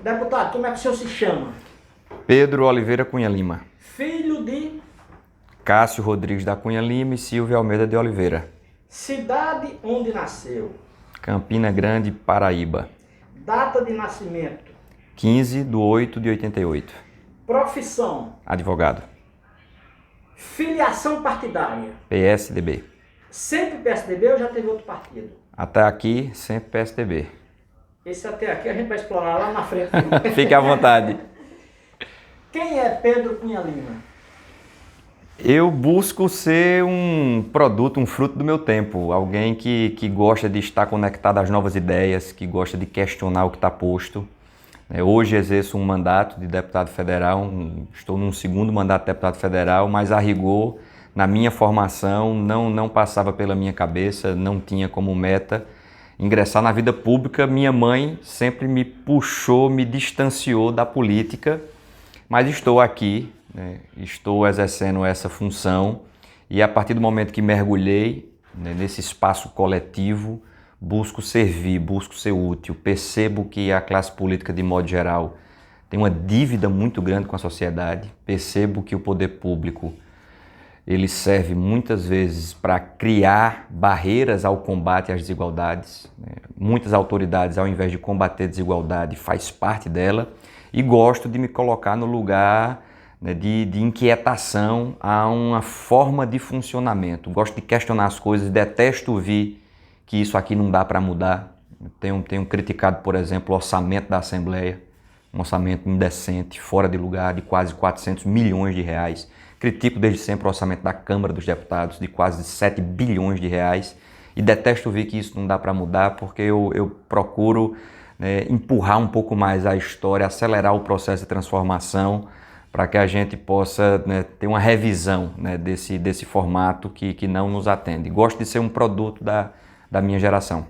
Deputado, como é que o senhor se chama? Pedro Oliveira Cunha Lima, Filho de Cássio Rodrigues da Cunha Lima e Silvia Almeida de Oliveira, cidade onde nasceu, Campina Grande, Paraíba, data de nascimento, 15/8/88, profissão, advogado, filiação partidária. PSDB. Sempre PSDB ou já teve outro partido? Até aqui, sempre PSDB. Esse até aqui a gente vai explorar lá na frente. Fique à vontade. Quem é Pedro Cunha Lima? Eu busco ser um produto, um fruto do meu tempo. Alguém que gosta de estar conectado às novas ideias, que gosta de questionar o que está posto. Hoje exerço um mandato de deputado federal, estou num segundo mandato de deputado federal, mas a rigor, na minha formação, não passava pela minha cabeça, não tinha como meta ingressar na vida pública. Minha mãe sempre me puxou, me distanciou da política, mas estou aqui, estou exercendo essa função e a partir do momento que mergulhei nesse espaço coletivo, busco servir, busco ser útil, percebo que a classe política de modo geral tem uma dívida muito grande com a sociedade, percebo que o poder público ele serve muitas vezes para criar barreiras ao combate às desigualdades. Muitas autoridades, ao invés de combater a desigualdade, faz parte dela e gosto de me colocar no lugar de inquietação a uma forma de funcionamento. Gosto de questionar as coisas, detesto ouvir que isso aqui não dá para mudar. Tenho criticado, por exemplo, o orçamento da Assembleia, um orçamento indecente, fora de lugar, de quase 400 milhões de reais. Critico desde sempre o orçamento da Câmara dos Deputados, de quase 7 bilhões de reais, e detesto ouvir que isso não dá para mudar, porque eu procuro empurrar um pouco mais a história, acelerar o processo de transformação, para que a gente possa ter uma revisão desse formato que não nos atende. Gosto de ser um produto da minha geração.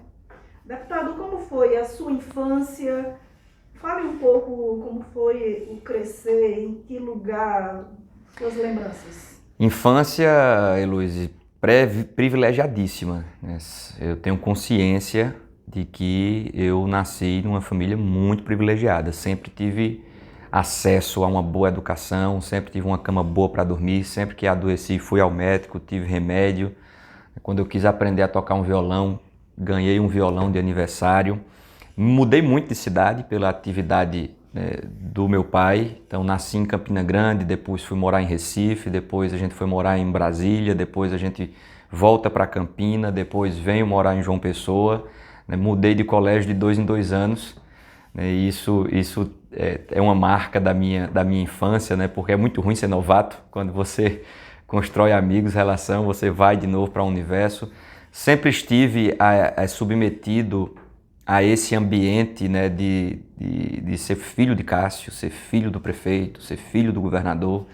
Deputado, como foi a sua infância? Fale um pouco como foi o crescer, em que lugar, suas lembranças. Infância, Heloísa, privilegiadíssima. Eu tenho consciência de que eu nasci numa família muito privilegiada. Sempre tive acesso a uma boa educação, sempre tive uma cama boa para dormir, sempre que adoeci fui ao médico, tive remédio. Quando eu quis aprender a tocar um violão, ganhei um violão de aniversário. Mudei muito de cidade pela atividade do meu pai. Então nasci em Campina Grande, depois fui morar em Recife, depois a gente foi morar em Brasília, depois a gente volta para Campina, depois venho morar em João Pessoa. Mudei de colégio de 2 em 2 anos. Isso é uma marca da minha infância, porque é muito ruim ser novato. Quando você constrói amigos, relação, você vai de novo para o universo. Sempre estive submetido a esse ambiente de ser filho de Cássio, ser filho do prefeito, ser filho do governador.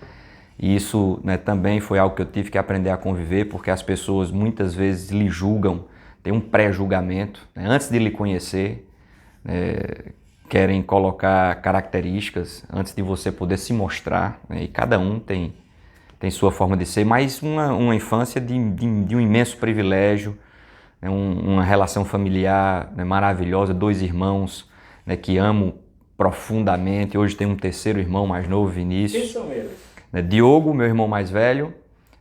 E isso também foi algo que eu tive que aprender a conviver, porque as pessoas muitas vezes lhe julgam, tem um pré-julgamento, antes de lhe conhecer, querem colocar características antes de você poder se mostrar, e cada um tem sua forma de ser, mas uma infância de um imenso privilégio, uma relação familiar maravilhosa, 2 irmãos que amo profundamente. Hoje tem um terceiro irmão mais novo, Vinícius. Quem são eles? Diogo, meu irmão mais velho,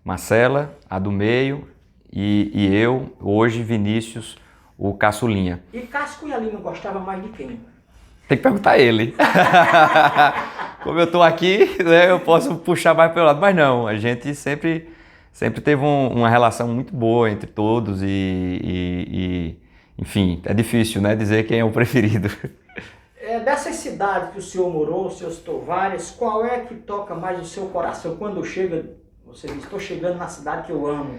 Marcela, a do meio, e eu, hoje Vinícius, o caçulinha. E Cássio Cunha Lima gostava mais de quem? Tem que perguntar a ele. Como eu estou aqui, eu posso puxar mais pelo lado, mas não, a gente sempre teve uma relação muito boa entre todos e enfim, é difícil dizer quem é o preferido. Dessas cidades que o senhor morou, o senhor citou várias, qual é que toca mais o seu coração? Quando chega, você diz, estou chegando na cidade que eu amo.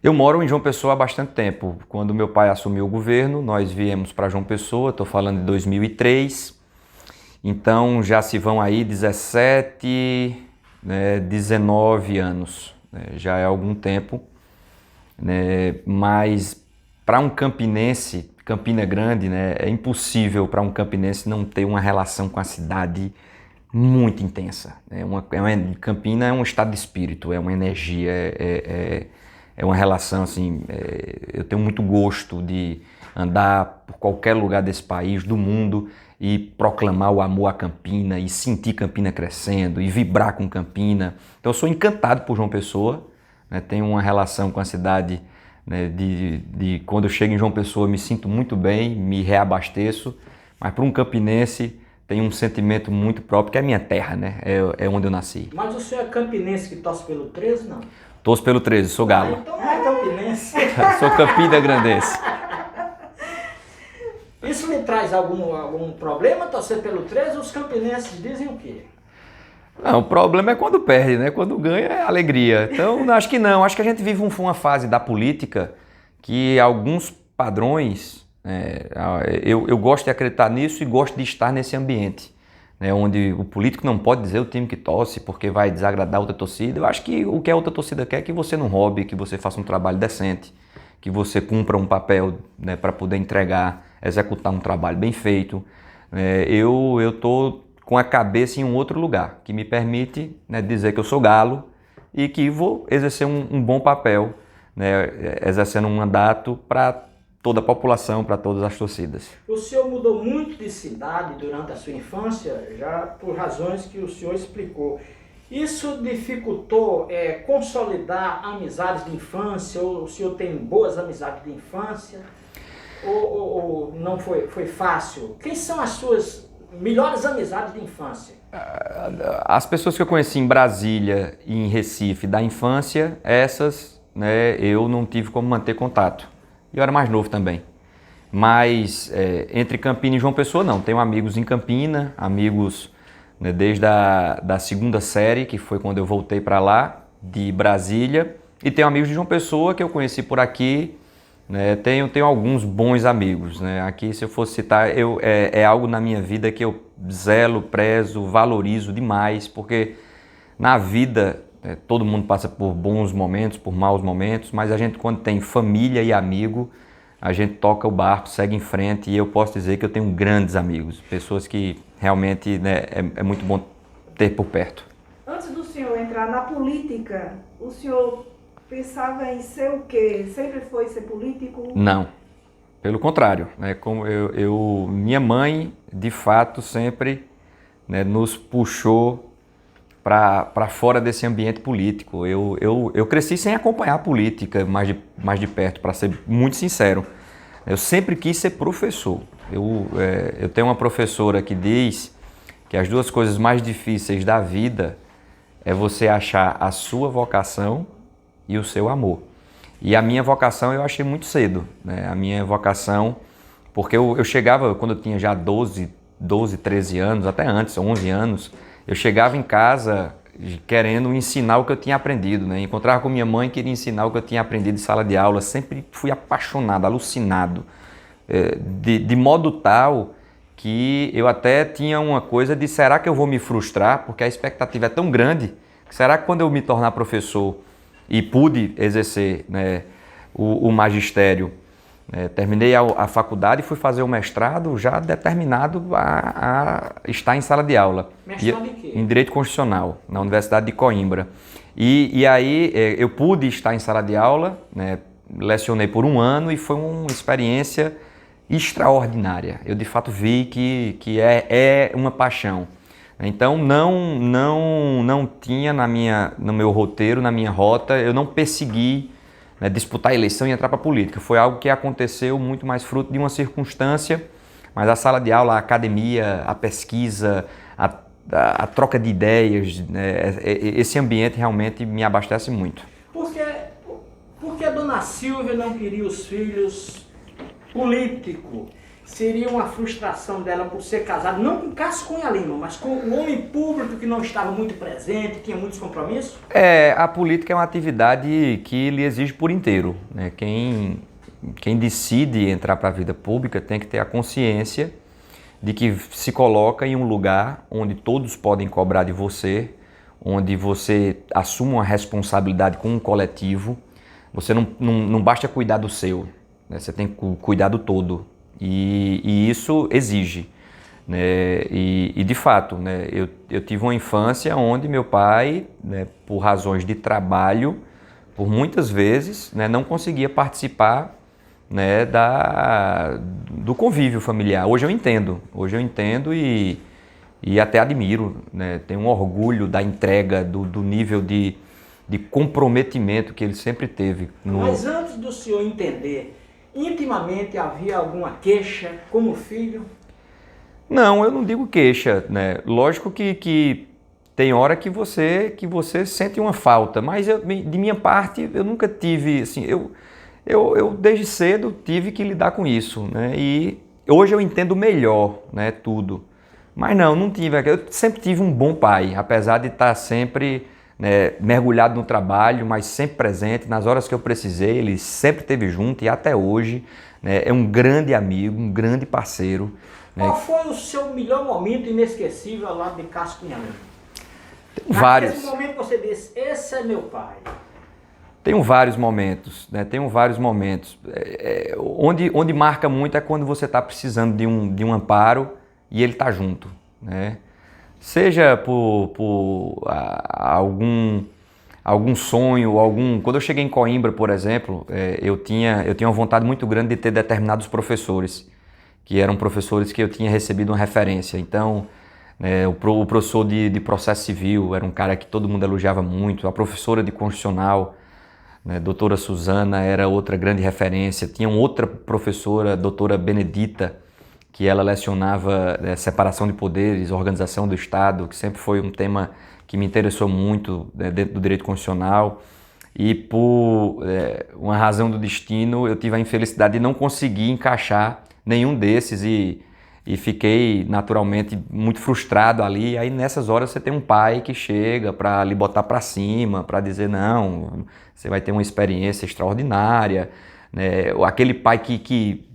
Eu moro em João Pessoa há bastante tempo. Quando meu pai assumiu o governo, nós viemos para João Pessoa, estou falando de 2003. Então já se vão aí 17, 19 anos. Já é algum tempo. Mas para um campinense, Campina Grande, é impossível para um campinense não ter uma relação com a cidade muito intensa. Campina é um estado de espírito, é uma energia, é uma relação assim. Eu tenho muito gosto de andar por qualquer lugar desse país, do mundo, e proclamar o amor à Campina e sentir Campina crescendo e vibrar com Campina. Então eu sou encantado por João Pessoa, né? Tenho uma relação com a cidade, né, de quando eu chego em João Pessoa eu me sinto muito bem, me reabasteço, mas para um campinense tem um sentimento muito próprio, que é a minha terra, né? É onde eu nasci. Mas o senhor é campinense que torce pelo 13, não? Torço pelo 13, sou galo. Então não é campinense. Sou Campina Grandense. Isso me traz algum problema torcer pelo 13? Os campinenses dizem o quê? Não, o problema é quando perde, né? Quando ganha é alegria. Então, acho que não. Acho que a gente vive uma fase da política que alguns padrões, eu gosto de acreditar nisso e gosto de estar nesse ambiente, né? Onde o político não pode dizer o time que torce porque vai desagradar outra torcida. Eu acho que o que a outra torcida quer é que você não roube, que você faça um trabalho decente, que você cumpra um papel, né, para poder entregar, executar um trabalho bem feito. Eu estou com a cabeça em um outro lugar, que me permite, né, dizer que eu sou galo e que vou exercer um bom papel, né, exercendo um mandato para toda a população, para todas as torcidas. O senhor mudou muito de cidade durante a sua infância, já por razões que o senhor explicou. Isso dificultou consolidar amizades de infância, ou o senhor tem boas amizades de infância, ou não foi fácil? Quem são as suas melhores amizades de infância? As pessoas que eu conheci em Brasília e em Recife da infância, essas, né, eu não tive como manter contato. Eu era mais novo também. Mas entre Campina e João Pessoa não. Tenho amigos em Campina, amigos, né, desde da segunda série, que foi quando eu voltei para lá, de Brasília. E tenho amigos de João Pessoa que eu conheci por aqui. Né, tenho alguns bons amigos, né? Aqui, se eu fosse citar, é algo na minha vida que eu zelo, prezo, valorizo demais, porque na vida todo mundo passa por bons momentos, por maus momentos, mas a gente, quando tem família e amigo, a gente toca o barco, segue em frente, e eu posso dizer que eu tenho grandes amigos, pessoas que realmente, né, é muito bom ter por perto. Antes do senhor entrar na política, o senhor pensava em ser o quê? Sempre foi ser político? Não, pelo contrário, né? Como minha mãe, de fato, sempre, né, nos puxou para fora desse ambiente político. Eu cresci sem acompanhar a política mais de perto, para ser muito sincero. Eu sempre quis ser professor. Eu tenho uma professora que diz que as duas coisas mais difíceis da vida é você achar a sua vocação e o seu amor. E a minha vocação eu achei muito cedo, né? A minha vocação, porque eu chegava, quando eu tinha já 12, 13 anos, até antes, 11 anos, eu chegava em casa querendo ensinar o que eu tinha aprendido, né? Encontrava com minha mãe e queria ensinar o que eu tinha aprendido em sala de aula. Sempre fui apaixonado, alucinado, de modo tal que eu até tinha uma coisa de: será que eu vou me frustrar? Porque a expectativa é tão grande, que será que quando eu me tornar professor e pude exercer, né, o magistério, terminei a faculdade e fui fazer o mestrado já determinado a estar em sala de aula. Mestrado em quê? Em Direito Constitucional, na Universidade de Coimbra. E aí eu pude estar em sala de aula, né, lecionei por um ano e foi uma experiência extraordinária. Eu de fato vi que é uma paixão. Então não tinha no meu roteiro, na minha rota, eu não persegui, né, disputar a eleição e entrar para a política. Foi algo que aconteceu muito mais fruto de uma circunstância, mas a sala de aula, a academia, a pesquisa, a troca de ideias, né, esse ambiente realmente me abastece muito. Por que a dona Silvia não queria os filhos políticos? Seria uma frustração dela por ser casada, não com Cássio Cunha Lima, mas com um homem público que não estava muito presente, tinha muitos compromissos? A política é uma atividade que lhe exige por inteiro, né? Quem decide entrar para a vida pública tem que ter a consciência de que se coloca em um lugar onde todos podem cobrar de você, onde você assume uma responsabilidade com um coletivo. Você não basta cuidar do seu, né? Você tem que cuidar do todo. E isso exige, né? E de fato, né, eu tive uma infância onde meu pai, né, por razões de trabalho, por muitas vezes, né, não conseguia participar né, do convívio familiar. Hoje eu entendo e até admiro, né, tenho um orgulho da entrega, do nível de comprometimento que ele sempre teve. Mas antes do senhor entender, intimamente havia alguma queixa como filho? Não, eu não digo queixa, né? Lógico que tem hora que você sente uma falta, mas de minha parte eu nunca tive, assim, eu desde cedo tive que lidar com isso, né? E hoje eu entendo melhor, né, tudo. Mas não tive, eu sempre tive um bom pai, apesar de estar sempre, né, mergulhado no trabalho, mas sempre presente, nas horas que eu precisei, ele sempre esteve junto e até hoje, né, é um grande amigo, um grande parceiro. Qual foi o seu melhor momento inesquecível ao lado de Cássio Cunha Lima? Vários. Nesse momento você disse, esse é meu pai. Tenho vários momentos, né? Onde marca muito é quando você está precisando de um amparo e ele está junto, né? Seja por algum sonho, quando eu cheguei em Coimbra, por exemplo, eu tinha uma vontade muito grande de ter determinados professores, que eram professores que eu tinha recebido uma referência. Então, o professor de processo civil era um cara que todo mundo elogiava muito, a professora de constitucional, né, doutora Suzana, era outra grande referência. Tinha outra professora, doutora Benedita, que ela lecionava separação de poderes, organização do Estado, que sempre foi um tema que me interessou muito, dentro do direito constitucional. E por uma razão do destino, eu tive a infelicidade de não conseguir encaixar nenhum desses e fiquei naturalmente muito frustrado ali. Aí nessas horas você tem um pai que chega para lhe botar para cima, para dizer não, você vai ter uma experiência extraordinária, né? Aquele pai que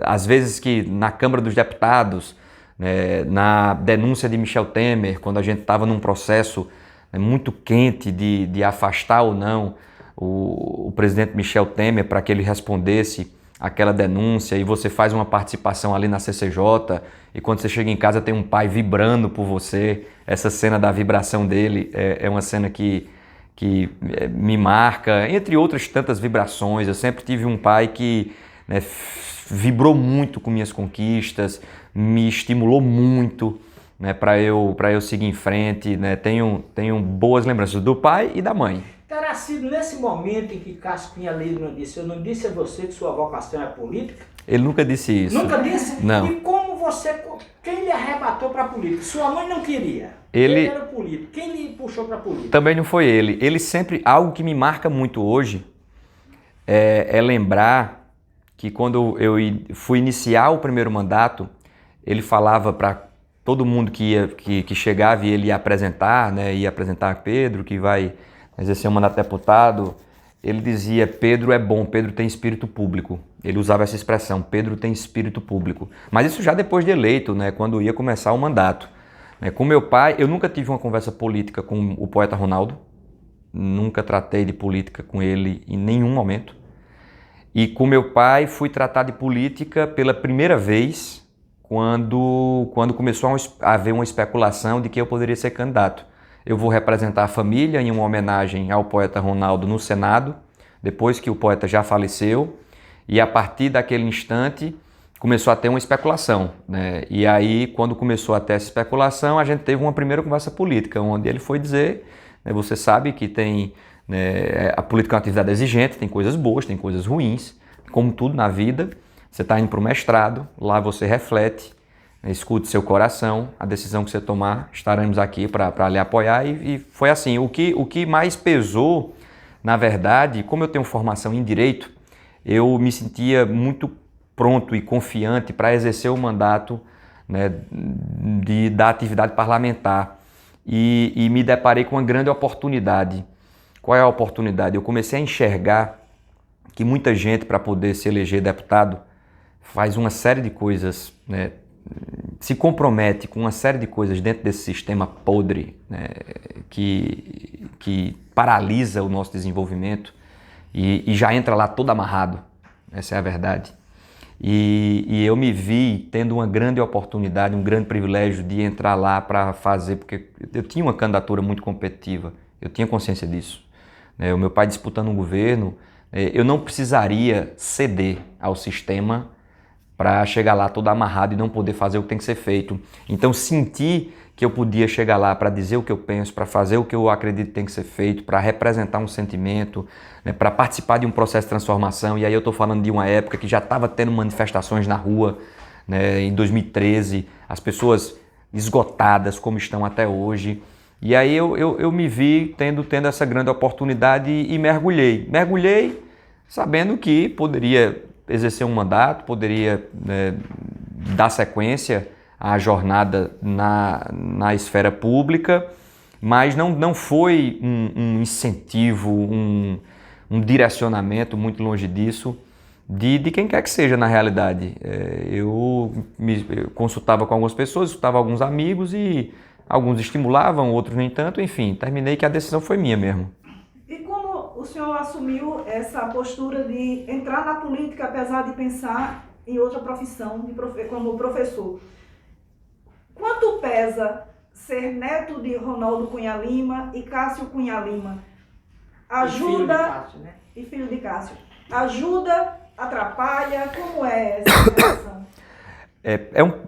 às vezes que na Câmara dos Deputados, né, na denúncia de Michel Temer, quando a gente estava num processo muito quente de afastar ou não o presidente Michel Temer para que ele respondesse aquela denúncia, e você faz uma participação ali na CCJ e quando você chega em casa tem um pai vibrando por você. Essa cena da vibração dele é uma cena que me marca, entre outras tantas vibrações. Eu sempre tive um pai que, né, vibrou muito com minhas conquistas, me estimulou muito, né, para eu seguir em frente, né? Tenho boas lembranças do pai e da mãe. Terá sido nesse momento em que Cássio Cunha Lima disse, eu não disse a você que sua vocação é política? Ele nunca disse isso. Nunca disse? Não. E como quem lhe arrebatou para a política? Sua mãe não queria. Ele era político. Quem lhe puxou para a política? Também não foi ele. Ele sempre, algo que me marca muito hoje é lembrar que quando eu fui iniciar o primeiro mandato, ele falava para todo mundo que chegava e ele ia apresentar, né, ia apresentar Pedro, que vai exercer o mandato de deputado. Ele dizia, Pedro é bom, Pedro tem espírito público. Ele usava essa expressão, Pedro tem espírito público. Mas isso já depois de eleito, né, quando ia começar o mandato. Com meu pai, eu nunca tive uma conversa política com o poeta Ronaldo. Nunca tratei de política com ele em nenhum momento. E com meu pai fui tratar de política pela primeira vez quando começou a haver uma especulação de que eu poderia ser candidato. Eu vou representar a família em uma homenagem ao poeta Ronaldo no Senado, depois que o poeta já faleceu, e a partir daquele instante começou a ter uma especulação, né? E aí, quando começou a ter essa especulação, a gente teve uma primeira conversa política, onde ele foi dizer, né, você sabe que tem, né, a política é uma atividade exigente, tem coisas boas, tem coisas ruins, como tudo na vida. Você está indo para o mestrado, lá você reflete, escute seu coração, a decisão que você tomar, estaremos aqui para lhe apoiar. E foi assim, o que mais pesou, na verdade, como eu tenho formação em Direito, eu me sentia muito pronto e confiante para exercer o mandato, né, da atividade parlamentar. E me deparei com uma grande oportunidade. Qual é a oportunidade? Eu comecei a enxergar que muita gente, para poder se eleger deputado, faz uma série de coisas, né, se compromete com uma série de coisas dentro desse sistema podre, né, que paralisa o nosso desenvolvimento e já entra lá todo amarrado. Essa é a verdade. E eu me vi tendo uma grande oportunidade, um grande privilégio de entrar lá para fazer, porque eu tinha uma candidatura muito competitiva, eu tinha consciência disso. O meu pai disputando um governo, eu não precisaria ceder ao sistema para chegar lá todo amarrado e não poder fazer o que tem que ser feito. Então senti que eu podia chegar lá para dizer o que eu penso, para fazer o que eu acredito que tem que ser feito, para representar um sentimento, né, para participar de um processo de transformação. E aí eu estou falando de uma época que já estava tendo manifestações na rua, né, em 2013, as pessoas esgotadas como estão até hoje. E aí eu me vi tendo essa grande oportunidade e mergulhei. Mergulhei sabendo que poderia exercer um mandato, poderia, né, dar sequência à jornada na esfera pública, mas não foi um incentivo, um direcionamento, muito longe disso, de quem quer que seja na realidade. Eu consultava com algumas pessoas, escutava alguns amigos e alguns estimulavam, outros nem tanto, enfim, terminei que a decisão foi minha mesmo. E como o senhor assumiu essa postura de entrar na política, apesar de pensar em outra profissão, como professor? Quanto pesa ser neto de Ronaldo Cunha Lima e Cássio Cunha Lima? Ajuda... E filho de Cássio. Ajuda, atrapalha? Como é essa relação?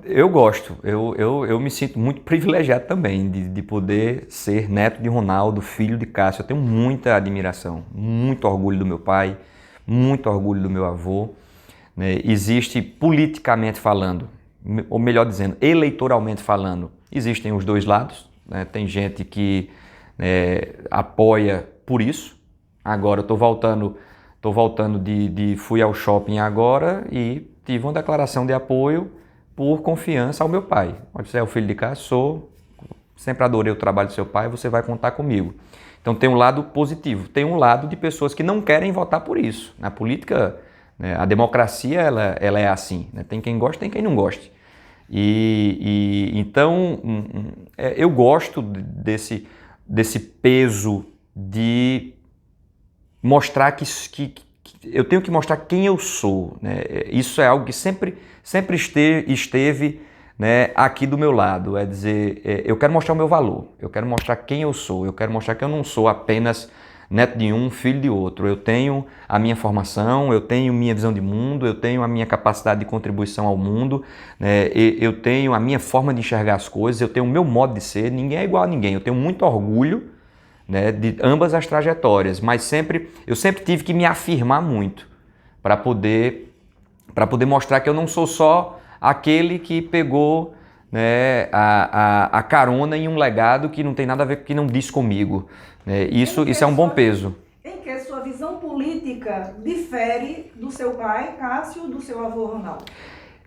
Eu gosto, eu me sinto muito privilegiado também de poder ser neto de Ronaldo, filho de Cássio. Eu tenho muita admiração, muito orgulho do meu pai, muito orgulho do meu avô, né? Existe politicamente falando, ou melhor dizendo, eleitoralmente falando, existem os dois lados, né? Tem gente que, apoia por isso. Agora eu estou voltando fui ao shopping agora e tive uma declaração de apoio por confiança ao meu pai. Você é o filho de Cássio, sempre adorei o trabalho do seu pai, você vai contar comigo. Então tem um lado positivo, tem um lado de pessoas que não querem votar por isso. Na política, né, a democracia ela é assim, né? Tem quem gosta, tem quem não goste. Então eu gosto desse peso de mostrar que eu tenho que mostrar quem eu sou, né? Isso é algo que sempre esteve, né, aqui do meu lado. É dizer, eu quero mostrar o meu valor, eu quero mostrar quem eu sou, eu quero mostrar que eu não sou apenas neto de um, filho de outro. Eu tenho a minha formação, eu tenho minha visão de mundo, eu tenho a minha capacidade de contribuição ao mundo, né? Eu tenho a minha forma de enxergar as coisas, eu tenho o meu modo de ser. Ninguém é igual a ninguém. Eu tenho muito orgulho, né, de ambas as trajetórias, mas eu sempre tive que me afirmar muito para poder mostrar que eu não sou só aquele que pegou, né, a carona em um legado que não tem nada a ver, que não diz comigo, né? Isso é um bom peso. Em que sua visão política difere do seu pai, Cássio, do seu avô, Ronaldo?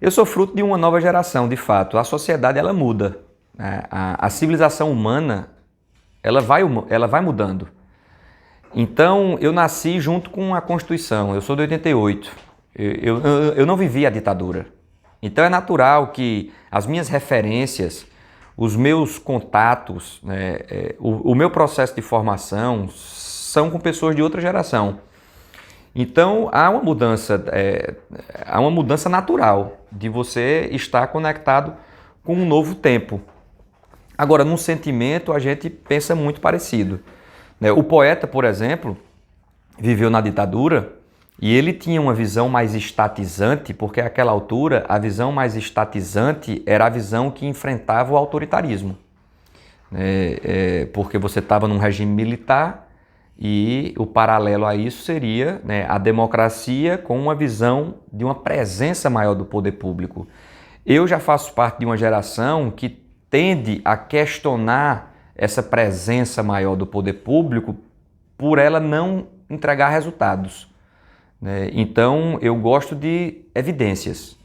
Eu sou fruto de uma nova geração, de fato. A sociedade ela muda, né? A civilização humana ela vai mudando. Então, eu nasci junto com a Constituição, eu sou de 88, eu não vivi a ditadura. Então é natural que as minhas referências, os meus contatos, né, o meu processo de formação são com pessoas de outra geração. Então há uma mudança natural de você estar conectado com um novo tempo. Agora, num sentimento, a gente pensa muito parecido. O poeta, por exemplo, viveu na ditadura e ele tinha uma visão mais estatizante, porque àquela altura a visão mais estatizante era a visão que enfrentava o autoritarismo. Porque você estava num regime militar e o paralelo a isso seria, né, a democracia com uma visão de uma presença maior do poder público. Eu já faço parte de uma geração que tende a questionar essa presença maior do poder público por ela não entregar resultados, né? Então, eu gosto de evidências.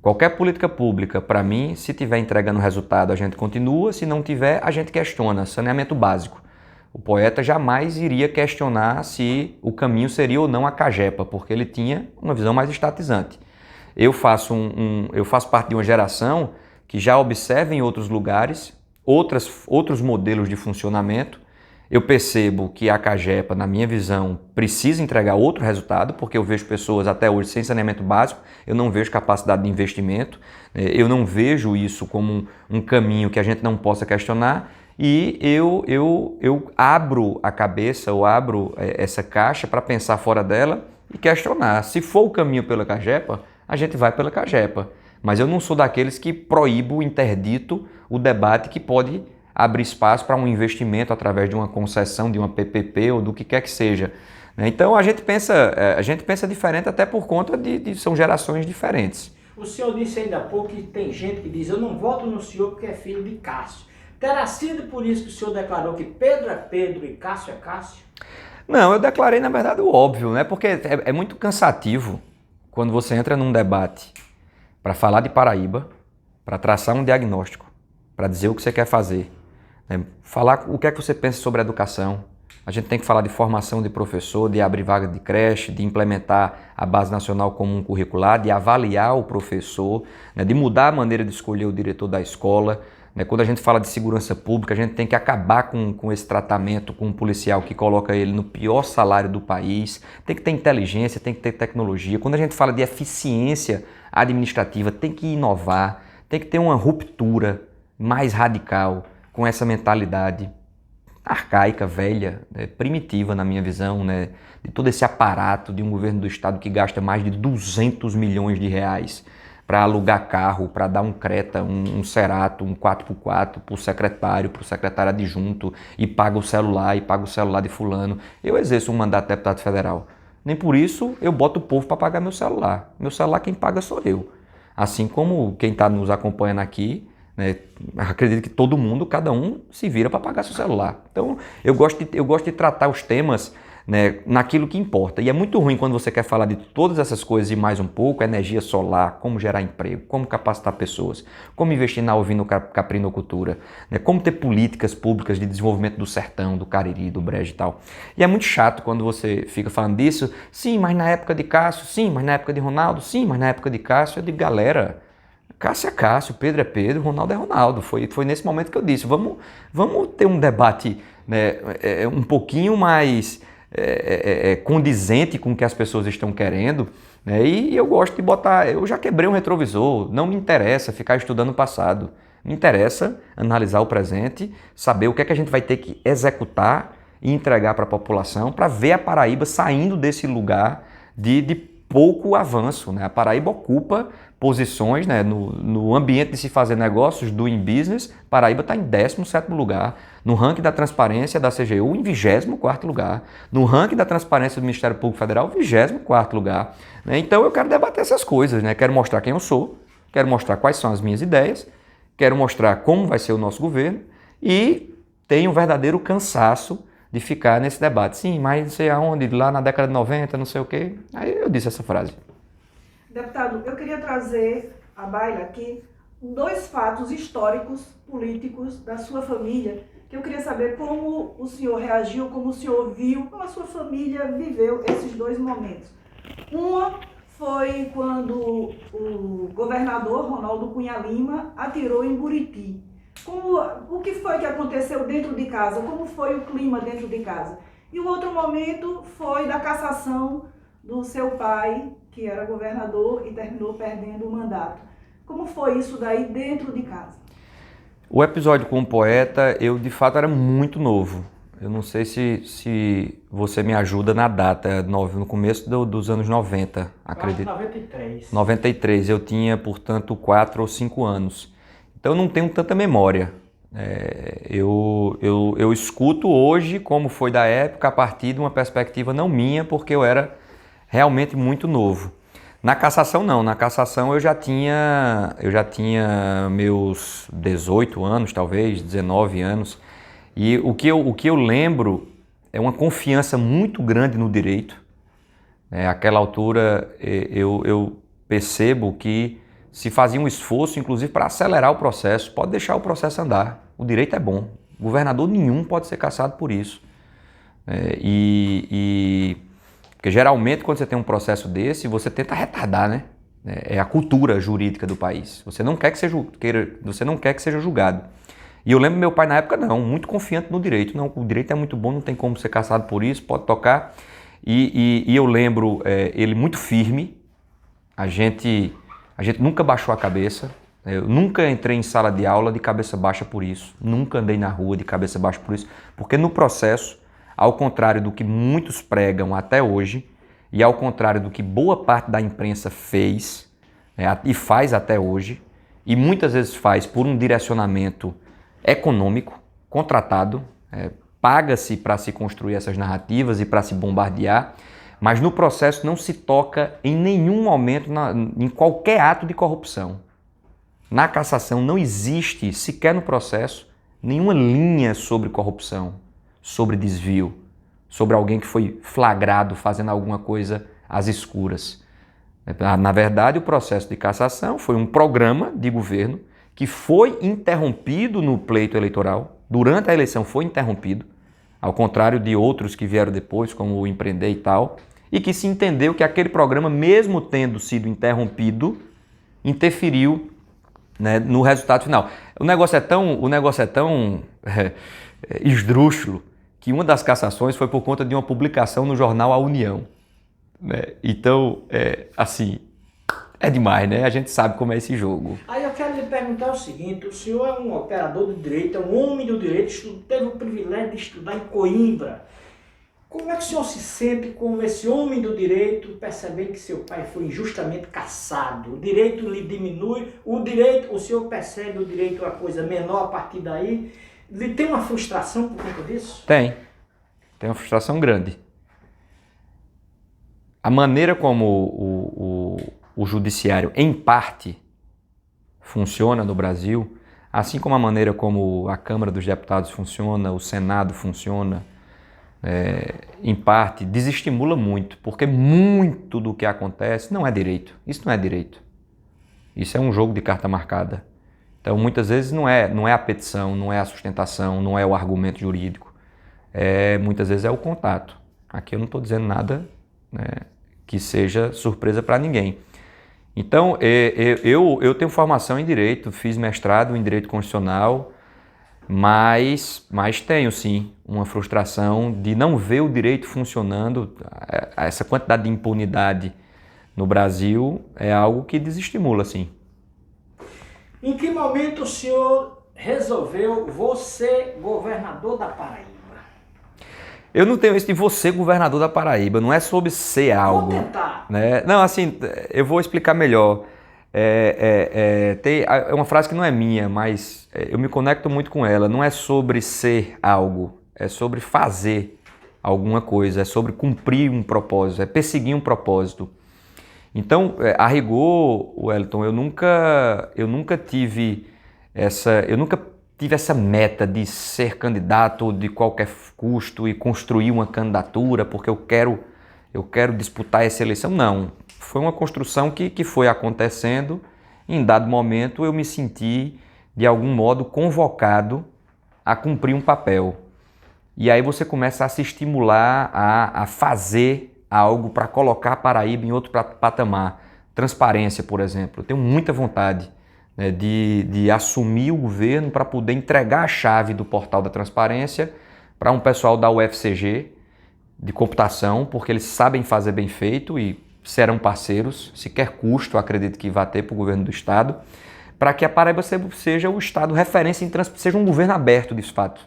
Qualquer política pública, para mim, se tiver entregando resultado, a gente continua, se não tiver, a gente questiona. Saneamento básico. O poeta jamais iria questionar se o caminho seria ou não a Cagepa, porque ele tinha uma visão mais estatizante. Eu faço parte de uma geração que já observa em outros lugares, outros modelos de funcionamento. Eu percebo que a Cagepa, na minha visão, precisa entregar outro resultado, porque eu vejo pessoas até hoje sem saneamento básico, eu não vejo capacidade de investimento, eu não vejo isso como um caminho que a gente não possa questionar. e eu abro a cabeça, eu abro essa caixa para pensar fora dela e questionar. Se for o caminho pela Cagepa, a gente vai pela Cagepa. Mas eu não sou daqueles que proíbo, interdito o debate que pode abrir espaço para um investimento através de uma concessão, de uma PPP ou do que quer que seja. Então a gente pensa diferente até por conta são gerações diferentes. O senhor disse ainda há pouco que tem gente que diz: eu não voto no senhor porque é filho de Cássio. Terá sido por isso que o senhor declarou que Pedro é Pedro e Cássio é Cássio? Não, eu declarei na verdade o óbvio, né? Porque é muito cansativo quando você entra num debate para falar de Paraíba, para traçar um diagnóstico, para dizer o que você quer fazer, né? Falar o que é que você pensa sobre a educação. A gente tem que falar de formação de professor, de abrir vaga de creche, de implementar a Base Nacional Comum Curricular, de avaliar o professor, né? De mudar a maneira de escolher o diretor da escola. Quando a gente fala de segurança pública, a gente tem que acabar com esse tratamento com um policial que coloca ele no pior salário do país. Tem que ter inteligência, tem que ter tecnologia. Quando a gente fala de eficiência administrativa, tem que inovar, tem que ter uma ruptura mais radical com essa mentalidade arcaica, velha, primitiva na minha visão, né? De todo esse aparato de um governo do estado que gasta mais de 200 milhões de reais para alugar carro, para dar um Creta, um Cerato, um 4x4 para o secretário adjunto, e paga o celular de fulano. Eu exerço um mandato de deputado federal. Nem por isso eu boto o povo para pagar meu celular. Meu celular quem paga sou eu. Assim como quem está nos acompanhando aqui, né, acredito que todo mundo, cada um se vira para pagar seu celular. Então eu gosto de tratar os temas, né, naquilo que importa. E é muito ruim quando você quer falar de todas essas coisas e mais um pouco: energia solar, como gerar emprego, como capacitar pessoas, como investir na caprinocultura, né, como ter políticas públicas de desenvolvimento do sertão, do Cariri, do Brejo e tal. E é muito chato quando você fica falando disso. Sim, mas na época de Cássio, sim, mas na época de Ronaldo, sim, mas na época de Cássio. Eu digo: galera, Cássio é Cássio, Pedro é Pedro, Ronaldo é Ronaldo. Foi nesse momento que eu disse: vamos ter um debate, né, um pouquinho mais condizente com o que as pessoas estão querendo, né? E eu gosto de botar, eu já quebrei um retrovisor, não me interessa ficar estudando o passado, me interessa analisar o presente, saber o que é que a gente vai ter que executar e entregar para a população para ver a Paraíba saindo desse lugar de pouco avanço, né? A Paraíba ocupa posições, né, no ambiente de se fazer negócios, doing business. Paraíba está em 17º lugar, no ranking da transparência da CGU, em 24º lugar, no ranking da transparência do Ministério Público Federal, 24º lugar. Né? Então eu quero debater essas coisas, né? Quero mostrar quem eu sou, quero mostrar quais são as minhas ideias, quero mostrar como vai ser o nosso governo e tenho um verdadeiro cansaço de ficar nesse debate. Sim, mas não sei aonde, lá na década de 90, não sei o quê. Aí eu disse essa frase. Deputado, eu queria trazer à baila aqui 2 fatos históricos, políticos da sua família, que eu queria saber como o senhor reagiu, como o senhor viu, como a sua família viveu esses 2 momentos. Uma foi quando o governador Ronaldo Cunha Lima atirou em Buriti. O que foi que aconteceu dentro de casa? Como foi o clima dentro de casa? E o outro momento foi da cassação do seu pai, que era governador e terminou perdendo o mandato. Como foi isso daí dentro de casa? O episódio com o poeta, eu de fato era muito novo. Eu não sei se você me ajuda na data, no começo dos anos 90, acredito. 93. 93, eu tinha, portanto, 4 ou 5 anos. Então eu não tenho tanta memória. Eu escuto hoje como foi da época a partir de uma perspectiva não minha, porque eu era realmente muito novo. Na cassação não, na cassação eu já tinha meus 18 anos, talvez, 19 anos. E o que eu lembro é uma confiança muito grande no direito. Àquela altura eu percebo que se fazia um esforço, inclusive, para acelerar o processo. Pode deixar o processo andar. O direito é bom. Governador nenhum pode ser cassado por isso. Porque geralmente quando você tem um processo desse, você tenta retardar, né? É a cultura jurídica do país. Você não quer que seja julgado. E eu lembro meu pai na época não, muito confiante no direito. Não, o direito é muito bom, não tem como ser cassado por isso, pode tocar. E eu lembro ele muito firme. A gente nunca baixou a cabeça. Eu nunca entrei em sala de aula de cabeça baixa por isso, nunca andei na rua de cabeça baixa por isso, porque no processo, ao contrário do que muitos pregam até hoje, e ao contrário do que boa parte da imprensa fez e faz até hoje, e muitas vezes faz por um direcionamento econômico, contratado, paga-se para se construir essas narrativas e para se bombardear, mas no processo não se toca em nenhum momento em qualquer ato de corrupção. Na cassação não existe, sequer no processo, nenhuma linha sobre corrupção, sobre desvio, sobre alguém que foi flagrado fazendo alguma coisa às escuras. Na verdade, o processo de cassação foi um programa de governo que foi interrompido no pleito eleitoral, durante a eleição foi interrompido, ao contrário de outros que vieram depois, como o Empreender e tal, e que se entendeu que aquele programa, mesmo tendo sido interrompido, interferiu, né, no resultado final. O negócio é tão esdrúxulo que uma das cassações foi por conta de uma publicação no jornal A União. Né? Então, assim, é demais, né? A gente sabe como é esse jogo. Aí eu quero lhe perguntar o seguinte, o senhor é um operador do direito, é um homem do direito, teve o privilégio de estudar em Coimbra. Como é que o senhor se sente como esse homem do direito, percebendo que seu pai foi injustamente cassado? O direito lhe diminui, o senhor percebe o direito uma coisa menor a partir daí? Lhe tem uma frustração por conta disso? Tem uma frustração grande. A maneira como o judiciário, em parte, funciona no Brasil, assim como a maneira como a Câmara dos Deputados funciona, o Senado funciona, em parte, desestimula muito, porque muito do que acontece não é direito. Isso não é direito. Isso é um jogo de carta marcada. Então, muitas vezes não é a petição, não é a sustentação, não é o argumento jurídico. Muitas vezes é o contato. Aqui eu não estou dizendo nada, né, que seja surpresa para ninguém. Então, eu tenho formação em Direito, fiz mestrado em Direito Constitucional, mas tenho sim uma frustração de não ver o direito funcionando. Essa quantidade de impunidade no Brasil é algo que desestimula, sim. Em que momento o senhor resolveu ser governador da Paraíba? Eu não tenho esse de você governador da Paraíba, não é sobre ser algo. Vou tentar. Né? Não, assim, eu vou explicar melhor. Tem uma frase que não é minha, mas eu me conecto muito com ela. Não é sobre ser algo, é sobre fazer alguma coisa, é sobre cumprir um propósito, é perseguir um propósito. Então, a rigor, Wellington, eu nunca tive essa meta de ser candidato de qualquer custo e construir uma candidatura porque eu quero disputar essa eleição. Não. Foi uma construção que foi acontecendo. Em dado momento eu me senti, de algum modo, convocado a cumprir um papel. E aí você começa a se estimular a fazer algo para colocar a Paraíba em outro patamar. Transparência, por exemplo. Eu tenho muita vontade, né, de assumir o governo para poder entregar a chave do portal da transparência para um pessoal da UFCG de computação, porque eles sabem fazer bem feito e serão parceiros, sequer custo, acredito que vai ter para o governo do estado, para que a Paraíba seja o estado referência em seja um governo aberto de fato.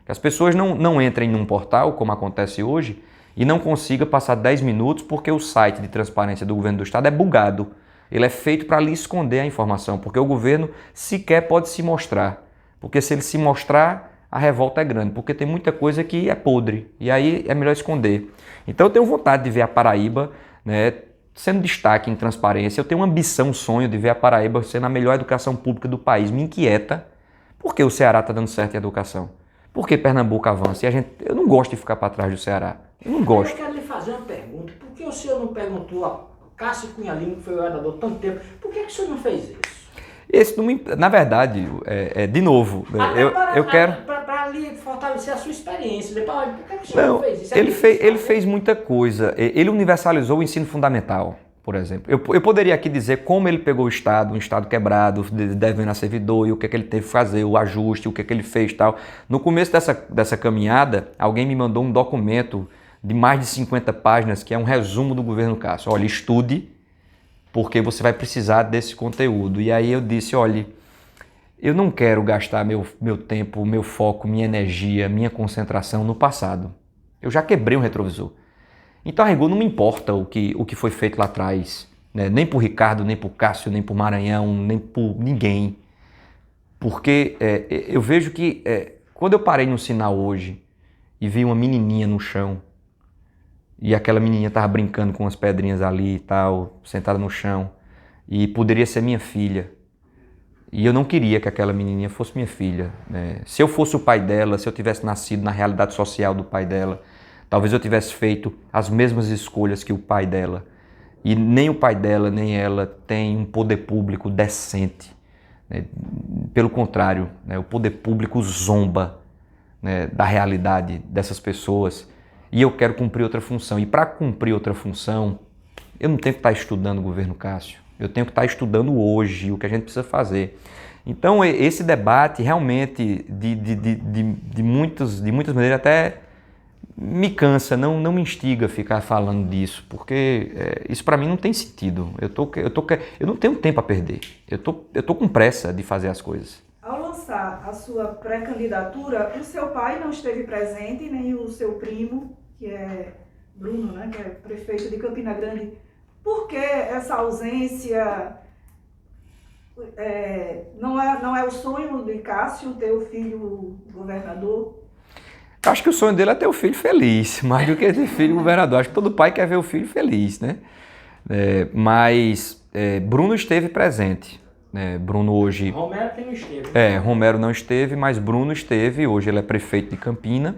Que as pessoas não entrem num portal, como acontece hoje, e não consigam passar 10 minutos porque o site de transparência do governo do estado é bugado. Ele é feito para lhe esconder a informação, porque o governo sequer pode se mostrar. Porque se ele se mostrar, a revolta é grande, porque tem muita coisa que é podre, e aí é melhor esconder. Então eu tenho vontade de ver a Paraíba, né, sendo destaque em transparência. Eu tenho uma ambição, um sonho de ver a Paraíba sendo a melhor educação pública do país. Me inquieta por que o Ceará está dando certo em educação. Por que Pernambuco avança? Eu não gosto de ficar para trás do Ceará. Eu não gosto. Eu quero lhe fazer uma pergunta. Por que o senhor não perguntou a Cássio Cunha Lima, que foi o vereador tanto tempo, por que o senhor não fez isso? Na verdade, de novo, eu quero... Para lhe fortalecer a sua experiência. Depois, por que o senhor não fez isso? Ele fez muita coisa. Ele universalizou o ensino fundamental, por exemplo. Eu poderia aqui dizer como ele pegou o Estado, um Estado quebrado, devendo a servidor, e o que ele teve que fazer, o ajuste, o que ele fez e tal. No começo dessa caminhada, alguém me mandou um documento de mais de 50 páginas, que é um resumo do governo Cássio. Olha, estude, porque você vai precisar desse conteúdo. E aí eu disse, olha, eu não quero gastar meu tempo, meu foco, minha energia, minha concentração no passado. Eu já quebrei um retrovisor. Então, a rigor, não me importa o que foi feito lá atrás, né? Nem por Ricardo, nem por Cássio, nem por Maranhão, nem por ninguém. Porque eu vejo que quando eu parei no sinal hoje e vi uma menininha no chão, e aquela menininha estava brincando com as pedrinhas ali e tal, sentada no chão, e poderia ser minha filha. E eu não queria que aquela menininha fosse minha filha, né? Se eu fosse o pai dela, se eu tivesse nascido na realidade social do pai dela, talvez eu tivesse feito as mesmas escolhas que o pai dela. E nem o pai dela, nem ela tem um poder público decente, né? Pelo contrário, né? O poder público zomba, né, da realidade dessas pessoas. E eu quero cumprir outra função. E para cumprir outra função, eu não tenho que estar estudando o governo Cássio. Eu tenho que estar estudando hoje o que a gente precisa fazer. Então, esse debate realmente, de muitas maneiras, até me cansa, não me instiga a ficar falando disso, porque isso para mim não tem sentido. Eu não tenho tempo a perder. Eu tô com pressa de fazer as coisas. Ao lançar a sua pré-candidatura, o seu pai não esteve presente, nem o seu primo, que é Bruno, né, que é prefeito de Campina Grande. Por que essa ausência? Não é o sonho de Cássio ter o filho governador? Acho que o sonho dele é ter o filho feliz, mais do que ter filho governador. Acho que todo pai quer ver o filho feliz, né? Mas Bruno esteve presente. Bruno hoje... Romero não esteve. Romero não esteve, mas Bruno esteve. Hoje ele é prefeito de Campina.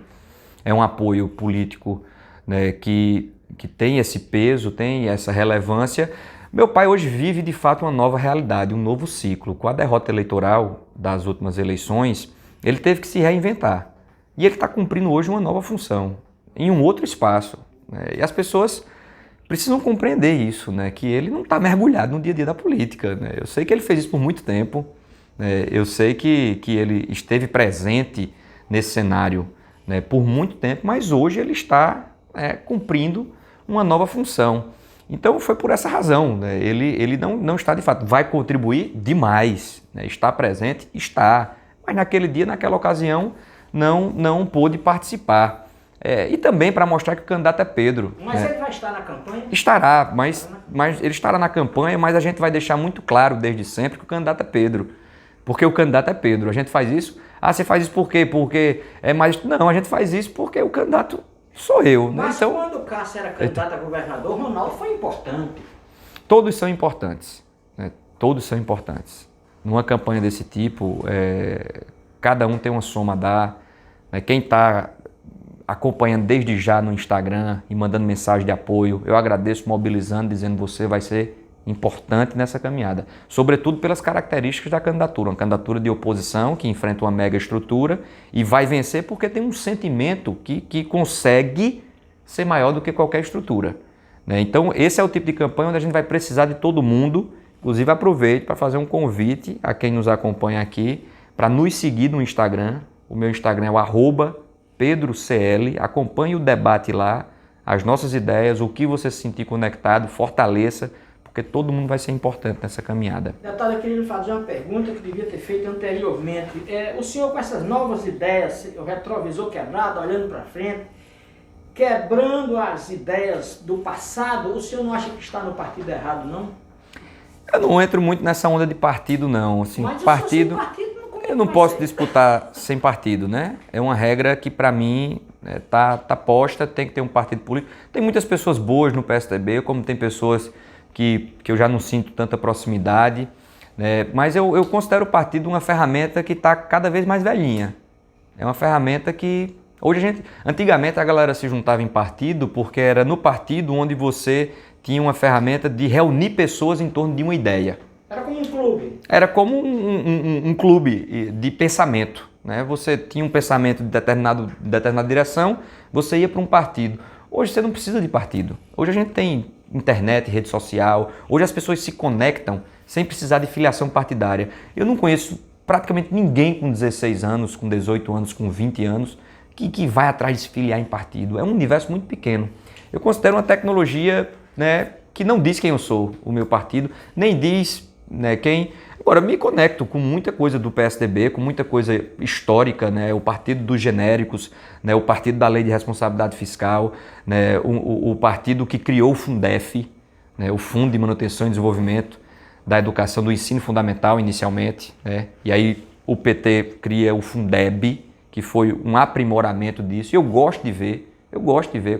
É um apoio político, né, que tem esse peso, tem essa relevância. Meu pai hoje vive de fato uma nova realidade, um novo ciclo. Com a derrota eleitoral das últimas eleições, ele teve que se reinventar. E ele está cumprindo hoje uma nova função, em um outro espaço, né? E as pessoas precisam compreender isso, né? Que ele não está mergulhado no dia a dia da política, né? Eu sei que ele fez isso por muito tempo, né? Eu sei que ele esteve presente nesse cenário, né, por muito tempo, mas hoje ele está cumprindo uma nova função. Então foi por essa razão, né? Ele não está de fato, vai contribuir demais, né? Está presente, está, mas naquele dia, naquela ocasião, não pôde participar. E também para mostrar que o candidato é Pedro. Mas ele vai estar na campanha? Estará, mas ele estará na campanha, mas a gente vai deixar muito claro desde sempre que o candidato é Pedro. Porque o candidato é Pedro. A gente faz isso. Você faz isso por quê? Porque é mais... Não, a gente faz isso porque o candidato sou eu. Né? Mas então, quando o Cássio era candidato a governador, Ronaldo foi importante. Todos são importantes. Né? Todos são importantes. Numa campanha desse tipo, cada um tem uma soma a dar. Né? Quem está acompanhando desde já no Instagram e mandando mensagem de apoio, eu agradeço, mobilizando, dizendo que você vai ser importante nessa caminhada, sobretudo pelas características da candidatura, uma candidatura de oposição que enfrenta uma mega estrutura e vai vencer porque tem um sentimento que consegue ser maior do que qualquer estrutura, né? Então esse é o tipo de campanha onde a gente vai precisar de todo mundo. Inclusive aproveito para fazer um convite a quem nos acompanha aqui para nos seguir no Instagram. O meu Instagram é o @PedroCL, acompanhe o debate lá, as nossas ideias, o que você se sentir conectado, fortaleça, porque todo mundo vai ser importante nessa caminhada. Deputado, eu queria lhe fazer uma pergunta que devia ter feito anteriormente. O senhor, com essas novas ideias, o retrovisor quebrado, olhando para frente, quebrando as ideias do passado, o senhor não acha que está no partido errado, não? Eu não entro muito nessa onda de partido, não. Assim, mas partido, eu não posso ser? disputar sem partido, né? É uma regra que, para mim, tá posta, tem que ter um partido político. Tem muitas pessoas boas no PSDB, como tem pessoas que eu já não sinto tanta proximidade, né? Mas eu considero o partido uma ferramenta que está cada vez mais velhinha. É uma ferramenta que... Antigamente a galera se juntava em partido porque era no partido onde você tinha uma ferramenta de reunir pessoas em torno de uma ideia. Era como um clube. Era como um clube de pensamento, né? Você tinha um pensamento de determinada direção, você ia para um partido. Hoje você não precisa de partido. Hoje a gente tem internet, rede social. Hoje as pessoas se conectam sem precisar de filiação partidária. Eu não conheço praticamente ninguém com 16 anos, com 18 anos, com 20 anos, que vai atrás de se filiar em partido. É um universo muito pequeno. Eu considero uma tecnologia, né, que não diz quem eu sou, o meu partido, nem diz, né, quem... Agora, me conecto com muita coisa do PSDB, com muita coisa histórica, né, o partido dos genéricos, né, o partido da Lei de Responsabilidade Fiscal, né, o partido que criou o Fundef, né, o Fundo de Manutenção e Desenvolvimento da Educação, do Ensino Fundamental inicialmente, né, e aí o PT cria o Fundeb, que foi um aprimoramento disso. E eu gosto de ver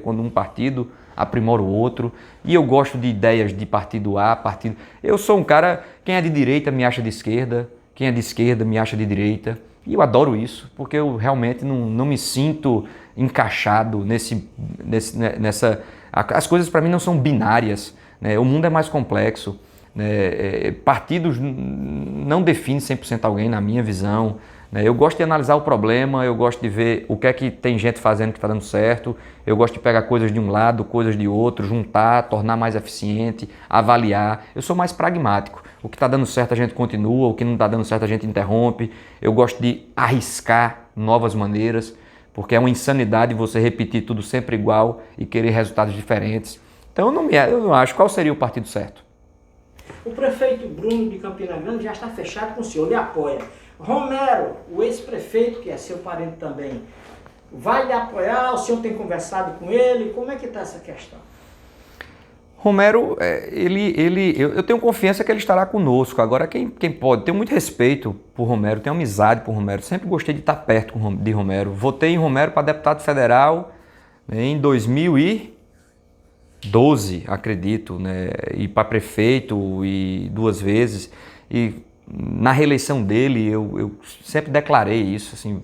quando um partido aprimora o outro, e eu gosto de ideias de partido A, partido... Eu sou um cara, quem é de direita me acha de esquerda, quem é de esquerda me acha de direita, e eu adoro isso, porque eu realmente não me sinto encaixado nessa... As coisas para mim não são binárias, né? O mundo é mais complexo, né? Partidos não definem 100% alguém, na minha visão. Eu gosto de analisar o problema, eu gosto de ver o que é que tem gente fazendo que está dando certo, eu gosto de pegar coisas de um lado, coisas de outro, juntar, tornar mais eficiente, avaliar. Eu sou mais pragmático. O que está dando certo a gente continua, o que não está dando certo a gente interrompe. Eu gosto de arriscar novas maneiras, porque é uma insanidade você repetir tudo sempre igual e querer resultados diferentes. Então eu não acho. Qual seria o partido certo? O prefeito Bruno de Campina Grande já está fechado com o senhor, lhe apoia. Romero, o ex-prefeito, que é seu parente também, vai lhe apoiar? O senhor tem conversado com ele? Como é que está essa questão? Romero, eu tenho confiança que ele estará conosco. Agora, quem pode, tenho muito respeito por Romero, tenho amizade por Romero, sempre gostei de estar perto de Romero. Votei em Romero para deputado federal em 2012, acredito, né? E para prefeito e 2 vezes. E na reeleição dele, eu sempre declarei isso, assim,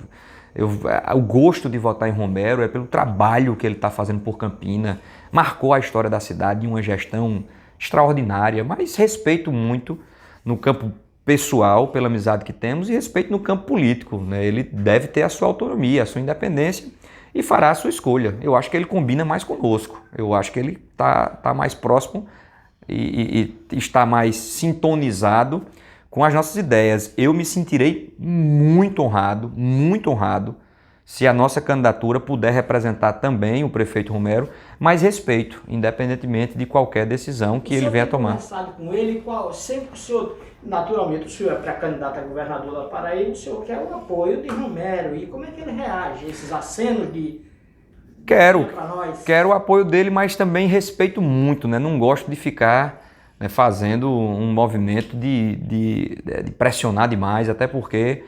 o gosto de votar em Romero é pelo trabalho que ele está fazendo por Campina, marcou a história da cidade em uma gestão extraordinária, mas respeito muito no campo pessoal, pela amizade que temos, e respeito no campo político, né? Ele deve ter a sua autonomia, a sua independência e fará a sua escolha. Eu acho que ele combina mais conosco, eu acho que ele tá mais próximo e está mais sintonizado com as nossas ideias. Eu me sentirei muito honrado, se a nossa candidatura puder representar também o prefeito Romero, mas respeito, independentemente de qualquer decisão que ele venha tomar. O senhor tem conversado com ele, sempre que o senhor, naturalmente, o senhor é pré-candidato a governador da Paraíba, o senhor quer o apoio de Romero, e como é que ele reage a esses acenos de... Quero o apoio dele, mas também respeito muito, né? Não gosto de ficar fazendo um movimento de pressionar demais, até porque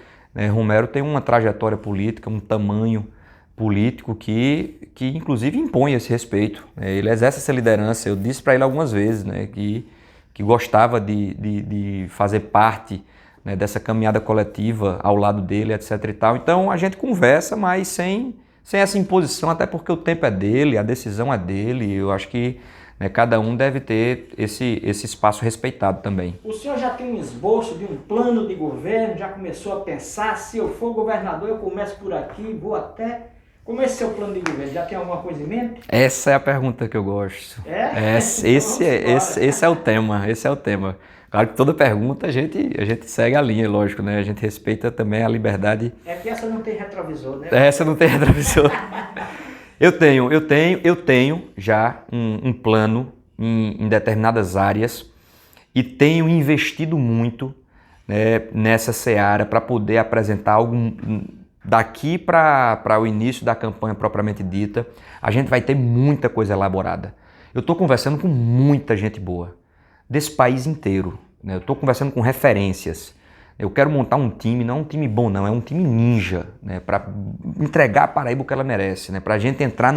Romero tem uma trajetória política, um tamanho político que inclusive impõe esse respeito. Ele exerce essa liderança. Eu disse para ele algumas vezes, né, que gostava de fazer parte, né, dessa caminhada coletiva ao lado dele, etc. e tal. Então a gente conversa, mas sem essa imposição, até porque o tempo é dele, a decisão é dele. Eu acho que cada um deve ter esse espaço respeitado também. O senhor já tem um esboço de um plano de governo? Já começou a pensar, se eu for governador, eu começo por aqui, vou até... Como é esse seu plano de governo? Já tem alguma coisa em mente? Essa é a pergunta que eu gosto. Esse é o tema. Claro que toda pergunta a gente segue a linha, lógico, né? A gente respeita também a liberdade. É que essa não tem retrovisor, né? Essa não tem retrovisor. Eu tenho já um plano em determinadas áreas e tenho investido muito, né, nessa seara para poder apresentar algo daqui para o início da campanha propriamente dita. A gente vai ter muita coisa elaborada. Eu estou conversando com muita gente boa desse país inteiro, né? Eu estou conversando com referências. Eu quero montar um time, não um time bom não, é um time ninja, né, para entregar a Paraíba o que ela merece, né, para a gente entrar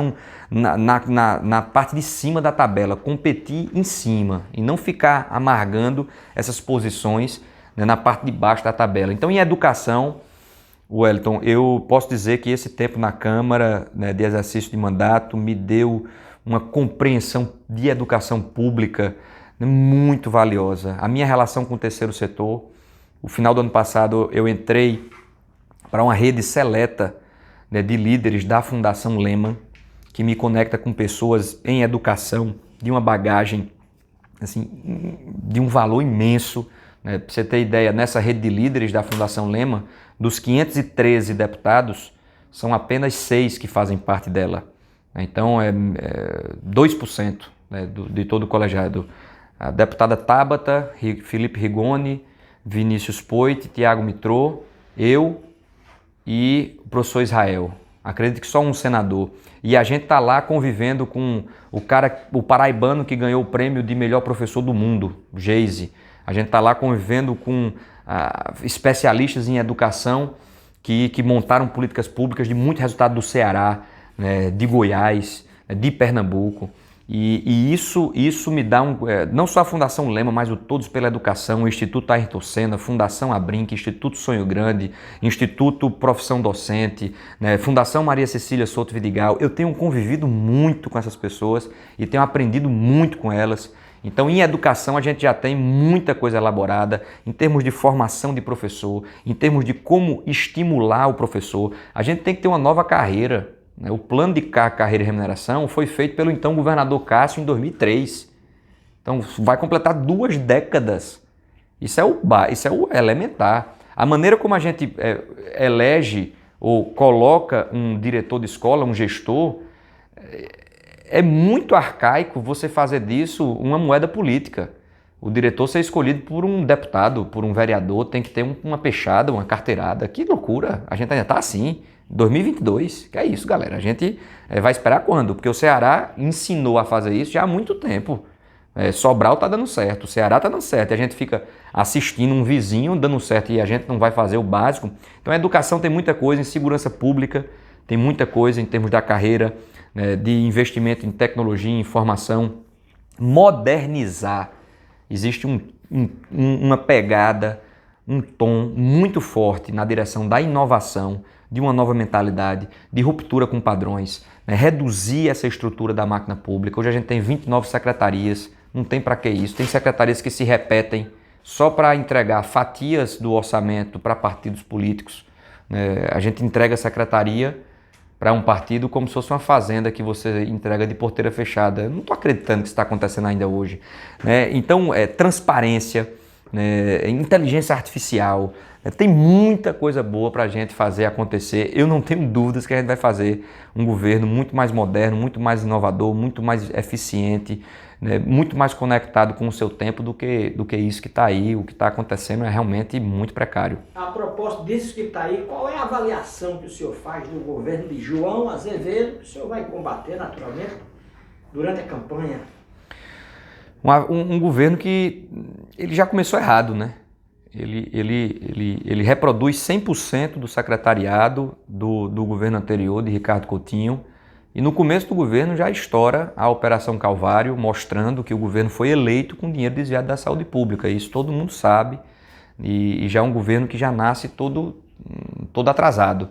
na parte de cima da tabela, competir em cima e não ficar amargando essas posições, né, na parte de baixo da tabela. Então, em educação, Wellington, eu posso dizer que esse tempo na Câmara, né, de exercício de mandato me deu uma compreensão de educação pública, né, muito valiosa. A minha relação com o terceiro setor, o final do ano passado eu entrei para uma rede seleta, né, de líderes da Fundação Lehman, que me conecta com pessoas em educação de uma bagagem assim, de um valor imenso, né? Para você ter ideia, nessa rede de líderes da Fundação Lehman, dos 513 deputados, são apenas 6 que fazem parte dela. Então é 2%, né, de todo o colegiado. A deputada Tabata, Felipe Rigoni, Vinícius Poit, Tiago Mitrô, eu e o professor Israel. Acredito que só um senador. E a gente está lá convivendo com o paraibano que ganhou o prêmio de melhor professor do mundo, Geise. A gente está lá convivendo com especialistas em educação que montaram políticas públicas de muito resultado do Ceará, né, de Goiás, de Pernambuco. E isso me dá não só a Fundação Lema, mas o Todos pela Educação, o Instituto Ayrton Senna, Fundação Abrinq, Instituto Sonho Grande, Instituto Profissão Docente, né, Fundação Maria Cecília Souto Vidigal. Eu tenho convivido muito com essas pessoas e tenho aprendido muito com elas. Então, em educação, a gente já tem muita coisa elaborada em termos de formação de professor, em termos de como estimular o professor. A gente tem que ter uma nova carreira. O plano de carreira e remuneração foi feito pelo então governador Cássio em 2003. Então vai completar 2 décadas. Isso é o elementar. A maneira como a gente elege ou coloca um diretor de escola, um gestor, é muito arcaico você fazer disso uma moeda política. O diretor ser escolhido por um deputado, por um vereador, tem que ter uma peixada, uma carteirada. Que loucura! A gente ainda está assim. 2022, que é isso, galera. A gente vai esperar quando? Porque o Ceará ensinou a fazer isso já há muito tempo. Sobral está dando certo, o Ceará está dando certo. E a gente fica assistindo um vizinho dando certo e a gente não vai fazer o básico. Então a educação tem muita coisa, em segurança pública tem muita coisa em termos da carreira, né, de investimento em tecnologia, em informação, modernizar. Existe uma pegada, um tom muito forte na direção da inovação, de uma nova mentalidade, de ruptura com padrões, né? Reduzir essa estrutura da máquina pública. Hoje a gente tem 29 secretarias, não tem para que isso. Tem secretarias que se repetem só para entregar fatias do orçamento para partidos políticos, né? A gente entrega a secretaria para um partido como se fosse uma fazenda que você entrega de porteira fechada. Eu não estou acreditando que isso está acontecendo ainda hoje, né? Então, transparência, né? Inteligência artificial, tem muita coisa boa para a gente fazer acontecer. Eu não tenho dúvidas que a gente vai fazer um governo muito mais moderno, muito mais inovador, muito mais eficiente, né, muito mais conectado com o seu tempo do que isso que está aí. O que está acontecendo é realmente muito precário. A propósito disso que está aí, qual é a avaliação que o senhor faz do governo de João Azevedo, que o senhor vai combater naturalmente durante a campanha? Um governo que ele já começou errado, né? Ele reproduz 100% do secretariado do governo anterior, de Ricardo Coutinho, e no começo do governo já estoura a Operação Calvário, mostrando que o governo foi eleito com dinheiro desviado da saúde pública. Isso todo mundo sabe, e já é um governo que já nasce todo atrasado.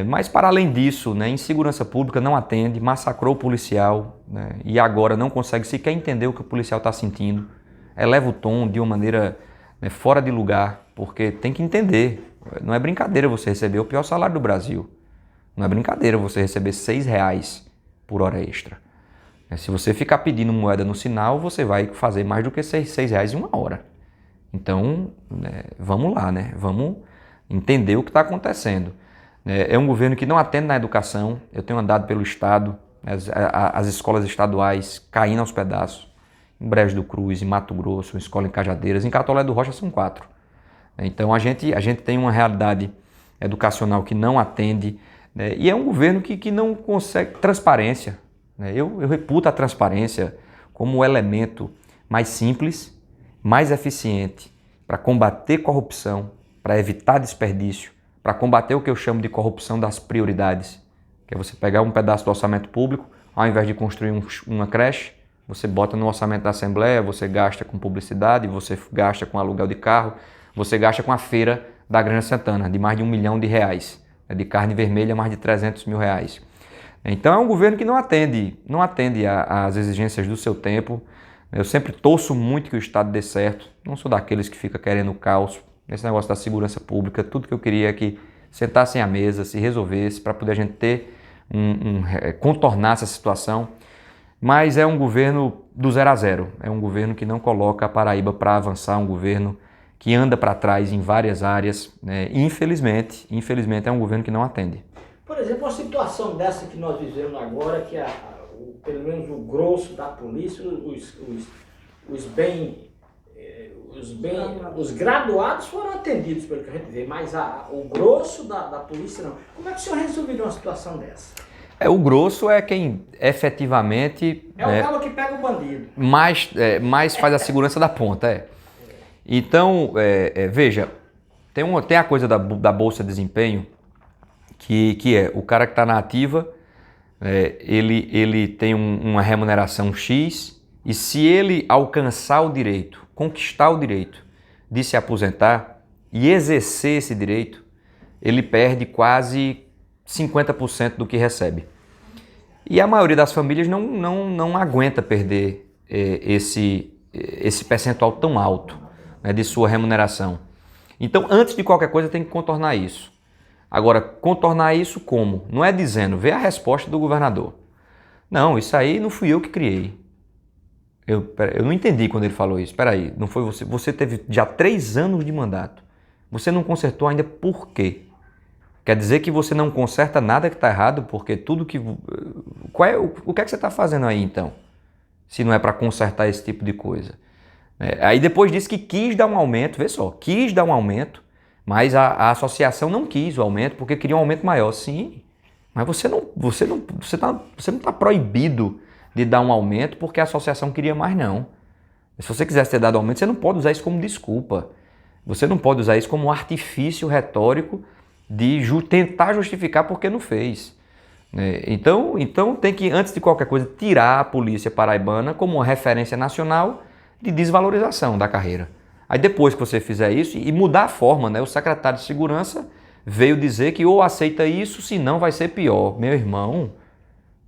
Mas para além disso, né, em segurança pública não atende, massacrou o policial, né, e agora não consegue sequer entender o que o policial está sentindo, eleva o tom de uma maneira fora de lugar, porque tem que entender, não é brincadeira você receber o pior salário do Brasil, não é brincadeira você receber R$6 por hora extra. Se você ficar pedindo moeda no sinal, você vai fazer mais do que R$6 em uma hora. Então, vamos lá, né? Vamos entender o que está acontecendo. É um governo que não atende na educação. Eu tenho andado pelo estado, as escolas estaduais caindo aos pedaços. Em Brejo do Cruz, em Mato Grosso, uma escola em Cajadeiras, em Catolé do Rocha são 4. Então a gente tem uma realidade educacional que não atende, né? E é um governo que não consegue transparência, né? Eu reputo a transparência como o elemento mais simples, mais eficiente para combater corrupção, para evitar desperdício, para combater o que eu chamo de corrupção das prioridades, que é você pegar um pedaço do orçamento público, ao invés de construir uma creche, você bota no orçamento da Assembleia, você gasta com publicidade, você gasta com aluguel de carro, você gasta com a feira da Granja Santana, de mais de R$1 milhão, de carne vermelha, mais de R$300 mil. Então é um governo que não atende às exigências do seu tempo. Eu sempre torço muito que o Estado dê certo, não sou daqueles que fica querendo caos. Nesse negócio da segurança pública, tudo que eu queria é que sentassem à mesa, se resolvesse, para poder a gente ter contornar essa situação. Mas é um governo do 0 a 0, é um governo que não coloca a Paraíba para avançar, um governo que anda para trás em várias áreas, né? Infelizmente é um governo que não atende. Por exemplo, uma situação dessa que nós vivemos agora, que o pelo menos o grosso da polícia, os bem, os graduados foram atendidos, pelo que a gente vê, mas o grosso da polícia não. Como é que o senhor resolveria uma situação dessa? O grosso é quem efetivamente... É o cara que pega o bandido. Mais faz a segurança da ponta, Então, veja, tem a coisa da Bolsa de Desempenho, que é o cara que está na ativa, ele tem uma remuneração X, e se ele alcançar o direito, conquistar o direito de se aposentar e exercer esse direito, ele perde quase 50% do que recebe. E a maioria das famílias não aguenta perder esse percentual tão alto, né, de sua remuneração. Então, antes de qualquer coisa, tem que contornar isso. Agora, contornar isso como? Não é dizendo, vê a resposta do governador. Não, isso aí não fui eu que criei. Eu não entendi quando ele falou isso. Espera aí, não foi você. Você teve já 3 anos de mandato. Você não consertou ainda por quê? Quer dizer que você não conserta nada que está errado, porque tudo que... O que é que você está fazendo aí, então? Se não é para consertar esse tipo de coisa. Aí depois disse que quis dar um aumento, vê só, quis dar um aumento, mas a associação não quis o aumento, porque queria um aumento maior. Sim, mas você não está proibido de dar um aumento porque a associação queria mais, não. Se você quisesse ter dado aumento, você não pode usar isso como desculpa. Você não pode usar isso como um artifício retórico de tentar justificar porque não fez. Então tem que, antes de qualquer coisa, tirar a polícia paraibana como uma referência nacional de desvalorização da carreira. Aí depois que você fizer isso e mudar a forma, né? O secretário de Segurança veio dizer que ou aceita isso, senão vai ser pior. Meu irmão,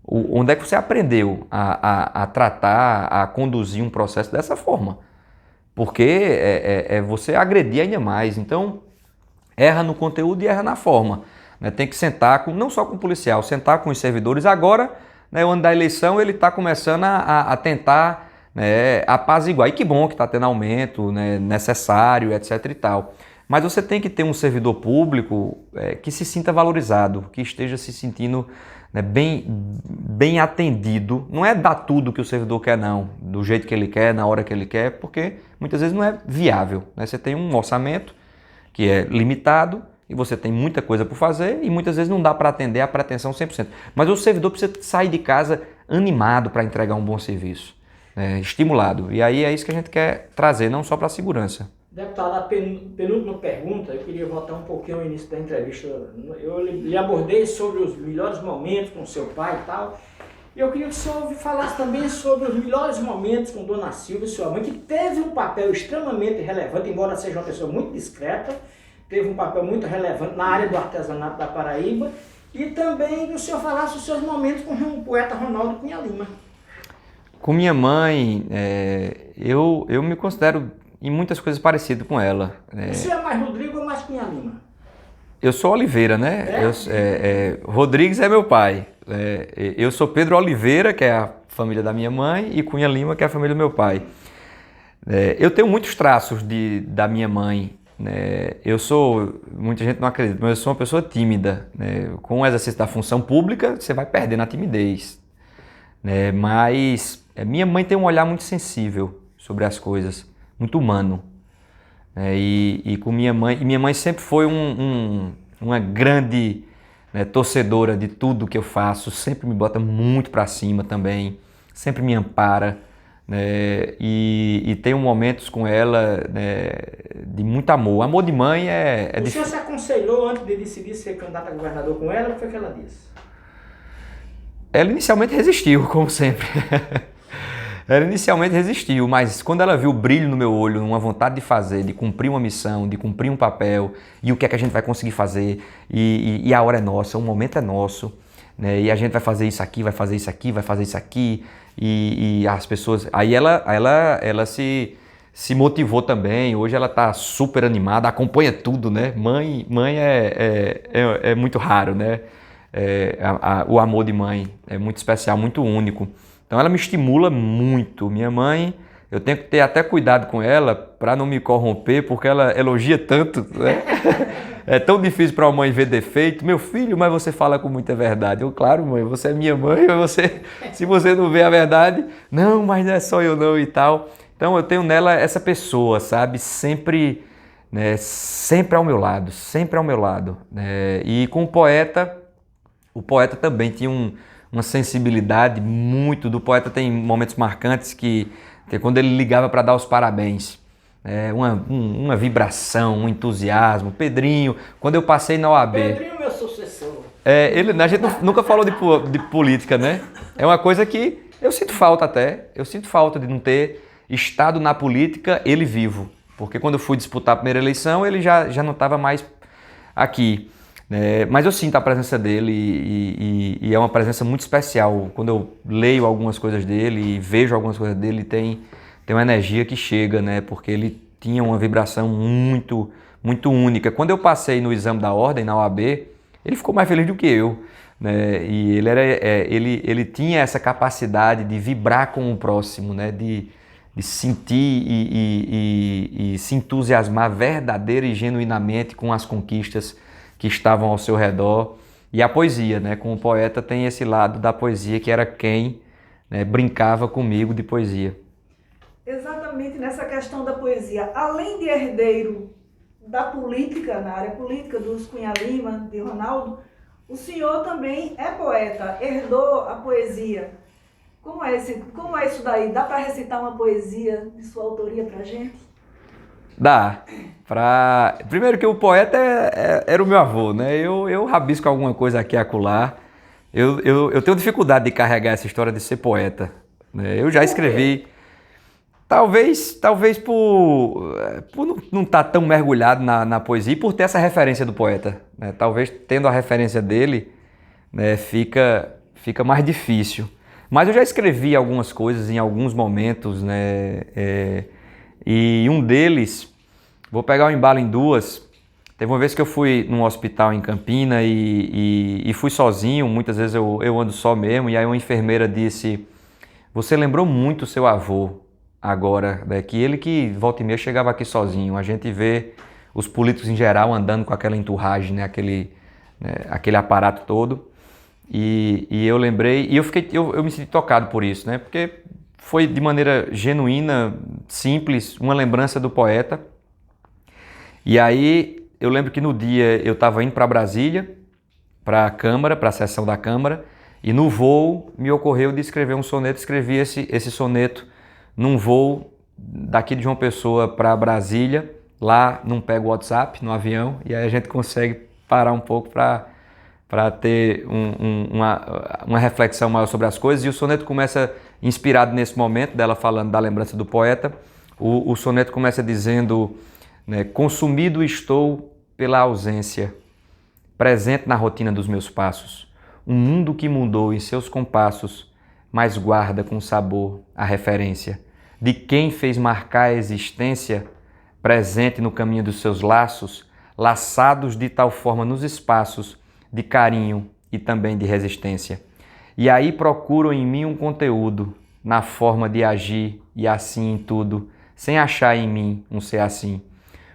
onde é que você aprendeu a tratar, a conduzir um processo dessa forma? Porque é você agredir ainda mais. Então, erra no conteúdo e erra na forma. Né? Tem que sentar, não só com o policial, sentar com os servidores. Agora, né, o ano da eleição, ele está começando a tentar, né, apaziguar. E que bom que está tendo aumento, né, necessário, etc. e tal. Mas você tem que ter um servidor público que se sinta valorizado, que esteja se sentindo, né, bem atendido. Não é dar tudo que o servidor quer, não, do jeito que ele quer, na hora que ele quer, porque muitas vezes não é viável. Né? Você tem um orçamento que é limitado e você tem muita coisa por fazer e muitas vezes não dá para atender a pretensão 100%. Mas o servidor precisa sair de casa animado para entregar um bom serviço, né? Estimulado. E aí é isso que a gente quer trazer, não só para a segurança. Deputado, a penúltima pergunta, eu queria voltar um pouquinho ao início da entrevista. Eu lhe abordei sobre os melhores momentos com seu pai e tal. E eu queria que o senhor falasse também sobre os melhores momentos com Dona Silvia e sua mãe, que teve um papel extremamente relevante, embora seja uma pessoa muito discreta, teve um papel muito relevante na área do artesanato da Paraíba. E também que o senhor falasse os seus momentos com o poeta Ronaldo Cunha Lima. Com minha mãe, eu me considero em muitas coisas parecido com ela. O senhor é mais Rodrigo ou mais Cunha Lima? Eu sou Oliveira, né? Rodrigues é meu pai. Eu sou Pedro Oliveira, que é a família da minha mãe, e Cunha Lima, que é a família do meu pai. Eu tenho muitos traços da minha mãe. Muita gente não acredita, mas eu sou uma pessoa tímida. Com o exercício da função pública, você vai perdendo a timidez. Mas minha mãe tem um olhar muito sensível sobre as coisas, muito humano. E com minha mãe sempre foi uma grande, né, torcedora de tudo que eu faço, sempre me bota muito para cima também, sempre me ampara, né, e tenho momentos com ela, né, de muito amor. Amor de mãe é difícil. O senhor se aconselhou antes de decidir ser candidato a governador com ela? O que foi que ela disse? Ela inicialmente resistiu, como sempre. Ela inicialmente resistiu, mas quando ela viu o brilho no meu olho, uma vontade de fazer, de cumprir uma missão, de cumprir um papel, e o que é que a gente vai conseguir fazer, e a hora é nossa, o momento é nosso, né? E a gente vai fazer isso aqui, vai fazer isso aqui, vai fazer isso aqui, e as pessoas... Aí ela se motivou também, hoje ela está super animada, acompanha tudo, né? Mãe é muito raro, né? O amor de mãe é muito especial, muito único. Então ela me estimula muito. Minha mãe, eu tenho que ter até cuidado com ela para não me corromper, porque ela elogia tanto, né? É tão difícil para uma mãe ver defeito. Meu filho, mas você fala com muita verdade. Eu, claro, mãe, você é minha mãe, se você não vê a verdade, não, mas não é só eu não e tal. Então eu tenho nela essa pessoa, sabe? Sempre, né, sempre ao meu lado, sempre ao meu lado. E com o poeta também tinha uma sensibilidade muito. Do poeta tem momentos marcantes que quando ele ligava para dar os parabéns. Uma vibração, um entusiasmo. Pedrinho, quando eu passei na OAB... Pedrinho, meu sucessor. A gente nunca falou de política, né? É uma coisa que eu sinto falta até. Eu sinto falta de não ter estado na política, ele vivo. Porque quando eu fui disputar a primeira eleição, ele já não estava mais aqui. Mas eu sinto a presença dele e é uma presença muito especial. Quando eu leio algumas coisas dele e vejo algumas coisas dele, tem uma energia que chega, né? Porque ele tinha uma vibração muito, muito única. Quando eu passei no exame da ordem, na OAB, ele ficou mais feliz do que eu, né? E ele tinha essa capacidade de vibrar com o próximo, né? De sentir e se entusiasmar verdadeira e genuinamente com as conquistas que estavam ao seu redor. E a poesia, né? Com o poeta tem esse lado da poesia que era quem, né, brincava comigo de poesia. Exatamente nessa questão da poesia. Além de herdeiro da política, na área política, dos Cunha Lima, de Ronaldo, o senhor também é poeta, herdou a poesia. Como é isso daí? Dá para recitar uma poesia de sua autoria para a gente? Dá. Primeiro que o poeta era o meu avô, né? Eu rabisco alguma coisa aqui e acolá. Eu tenho dificuldade de carregar essa história de ser poeta, né? Eu já escrevi... Talvez por não estar tão mergulhado na poesia e por ter essa referência do poeta, né? Talvez tendo a referência dele, né, fica mais difícil. Mas eu já escrevi algumas coisas em alguns momentos, né? E um deles, vou pegar o embalo em duas. Teve uma vez que eu fui num hospital em Campina e fui sozinho, muitas vezes eu ando só mesmo, e aí uma enfermeira disse: "Você lembrou muito seu avô agora, né? Que ele que volta e meia chegava aqui sozinho. A gente vê os políticos em geral andando com aquela entourage, né? Aquele aparato todo." E eu lembrei, e eu me senti tocado por isso, né? Porque foi de maneira genuína, simples, uma lembrança do poeta. E aí eu lembro que no dia eu estava indo para Brasília, para a Câmara, para a sessão da Câmara, e no voo me ocorreu de escrever um soneto. Escrevi esse soneto num voo daqui de João Pessoa para Brasília. Lá não pego o WhatsApp no avião, e aí a gente consegue parar um pouco para ter uma reflexão maior sobre as coisas. E o soneto começa inspirado nesse momento dela falando da lembrança do poeta. O soneto começa dizendo, né: "Consumido estou pela ausência, presente na rotina dos meus passos. Um mundo que mudou em seus compassos, mas guarda com sabor a referência de quem fez marcar a existência, presente no caminho dos seus laços, laçados de tal forma nos espaços de carinho e também de resistência. E aí procuro em mim um conteúdo, na forma de agir e assim em tudo, sem achar em mim um ser assim.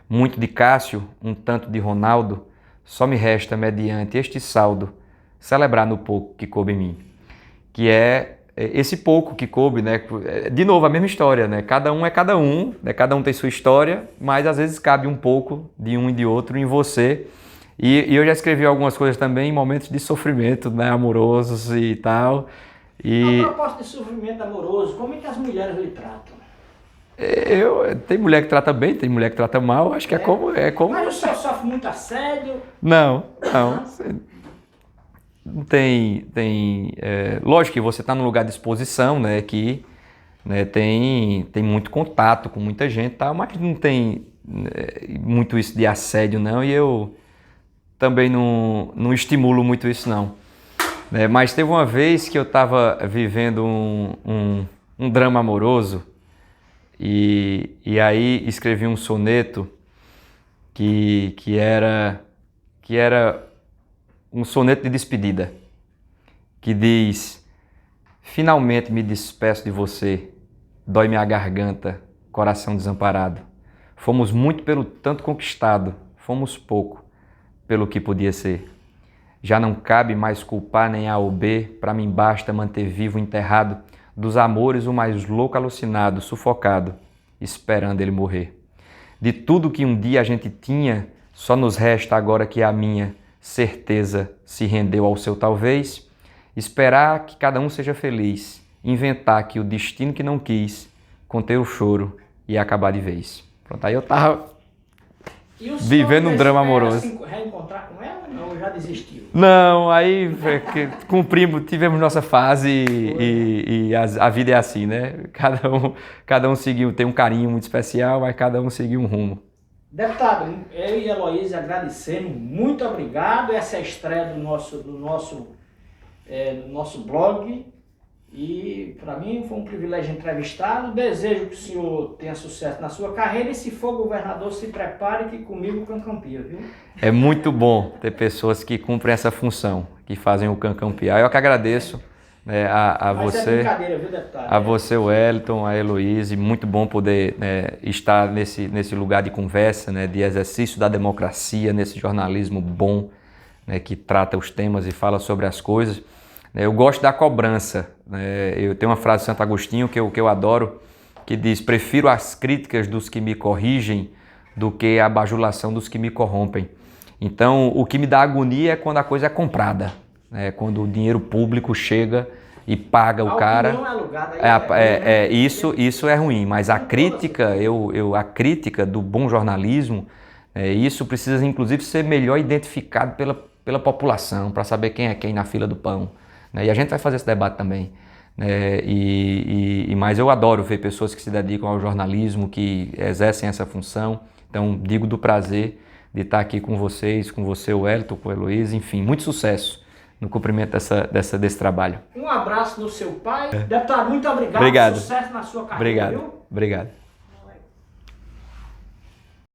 Muito de Cássio, um tanto de Ronaldo, só me resta, mediante este saldo, celebrar no pouco que coube em mim." Que é esse pouco que coube, né? De novo, a mesma história, né? Cada um é cada um, né? Cada um tem sua história, mas às vezes cabe um pouco de um e de outro em você. E eu já escrevi algumas coisas também em momentos de sofrimento, né? Amorosos e tal. A propósito de sofrimento amoroso, como é que as mulheres lhe tratam? Tem mulher que trata bem, tem mulher que trata mal, acho que é como... Mas o senhor sofre muito assédio? Não. Não tem lógico que você está num lugar de exposição, né, que, né, tem muito contato com muita gente, tá, mas não tem muito isso de assédio, não, e eu também não estimulo muito isso, não. Mas teve uma vez que eu estava vivendo um drama amoroso e aí escrevi um soneto que era um soneto de despedida, que diz: "Finalmente me despeço de você, dói minha garganta, coração desamparado. Fomos muito pelo tanto conquistado, fomos pouco, pelo que podia ser. Já não cabe mais culpar nem A ou B, para mim basta manter vivo enterrado dos amores o mais louco alucinado, sufocado, esperando ele morrer. De tudo que um dia a gente tinha, só nos resta agora que a minha certeza se rendeu ao seu talvez, esperar que cada um seja feliz, inventar que o destino que não quis, conter o choro e acabar de vez. Pronto, aí eu tava vivendo um drama amoroso. Reencontrar com ela ou já desistiu? Não, aí cumprimos, tivemos nossa fase e a vida é assim, né? Cada um seguiu, tem um carinho muito especial, mas cada um seguiu um rumo. Deputado, eu e a Heloísa agradecemos, muito obrigado. Essa é a estreia do nosso blog. E para mim foi um privilégio entrevistá-lo. Desejo que o senhor tenha sucesso na sua carreira e, se for governador, se prepare que comigo o Cancampia, viu? É muito bom ter pessoas que cumprem essa função, que fazem o Cancampiar. Eu que agradeço a Mas você, é brincadeira, viu, deputado? a você, Wellington, a Heloísa. Muito bom poder estar nesse lugar de conversa, de exercício da democracia, nesse jornalismo bom, que trata os temas e fala sobre as coisas. Eu gosto da cobrança. Eu tenho uma frase de Santo Agostinho que eu adoro, que diz: prefiro as críticas dos que me corrigem do que a bajulação dos que me corrompem. Então, o que me dá agonia é quando a coisa é comprada, quando o dinheiro público chega e paga o cara. Não é alugada, isso é ruim, mas a crítica, a crítica do bom jornalismo, isso precisa inclusive ser melhor identificado pela população, para saber quem é quem na fila do pão. E a gente vai fazer esse debate também. Mas eu adoro ver pessoas que se dedicam ao jornalismo, que exercem essa função. Então, digo do prazer de estar aqui com vocês, com você, Wellington, com a Heloísa, enfim, muito sucesso no cumprimento desse trabalho. Um abraço no seu pai. Deputado, muito obrigado. Obrigado. Sucesso na sua carreira. Obrigado. Viu? Obrigado.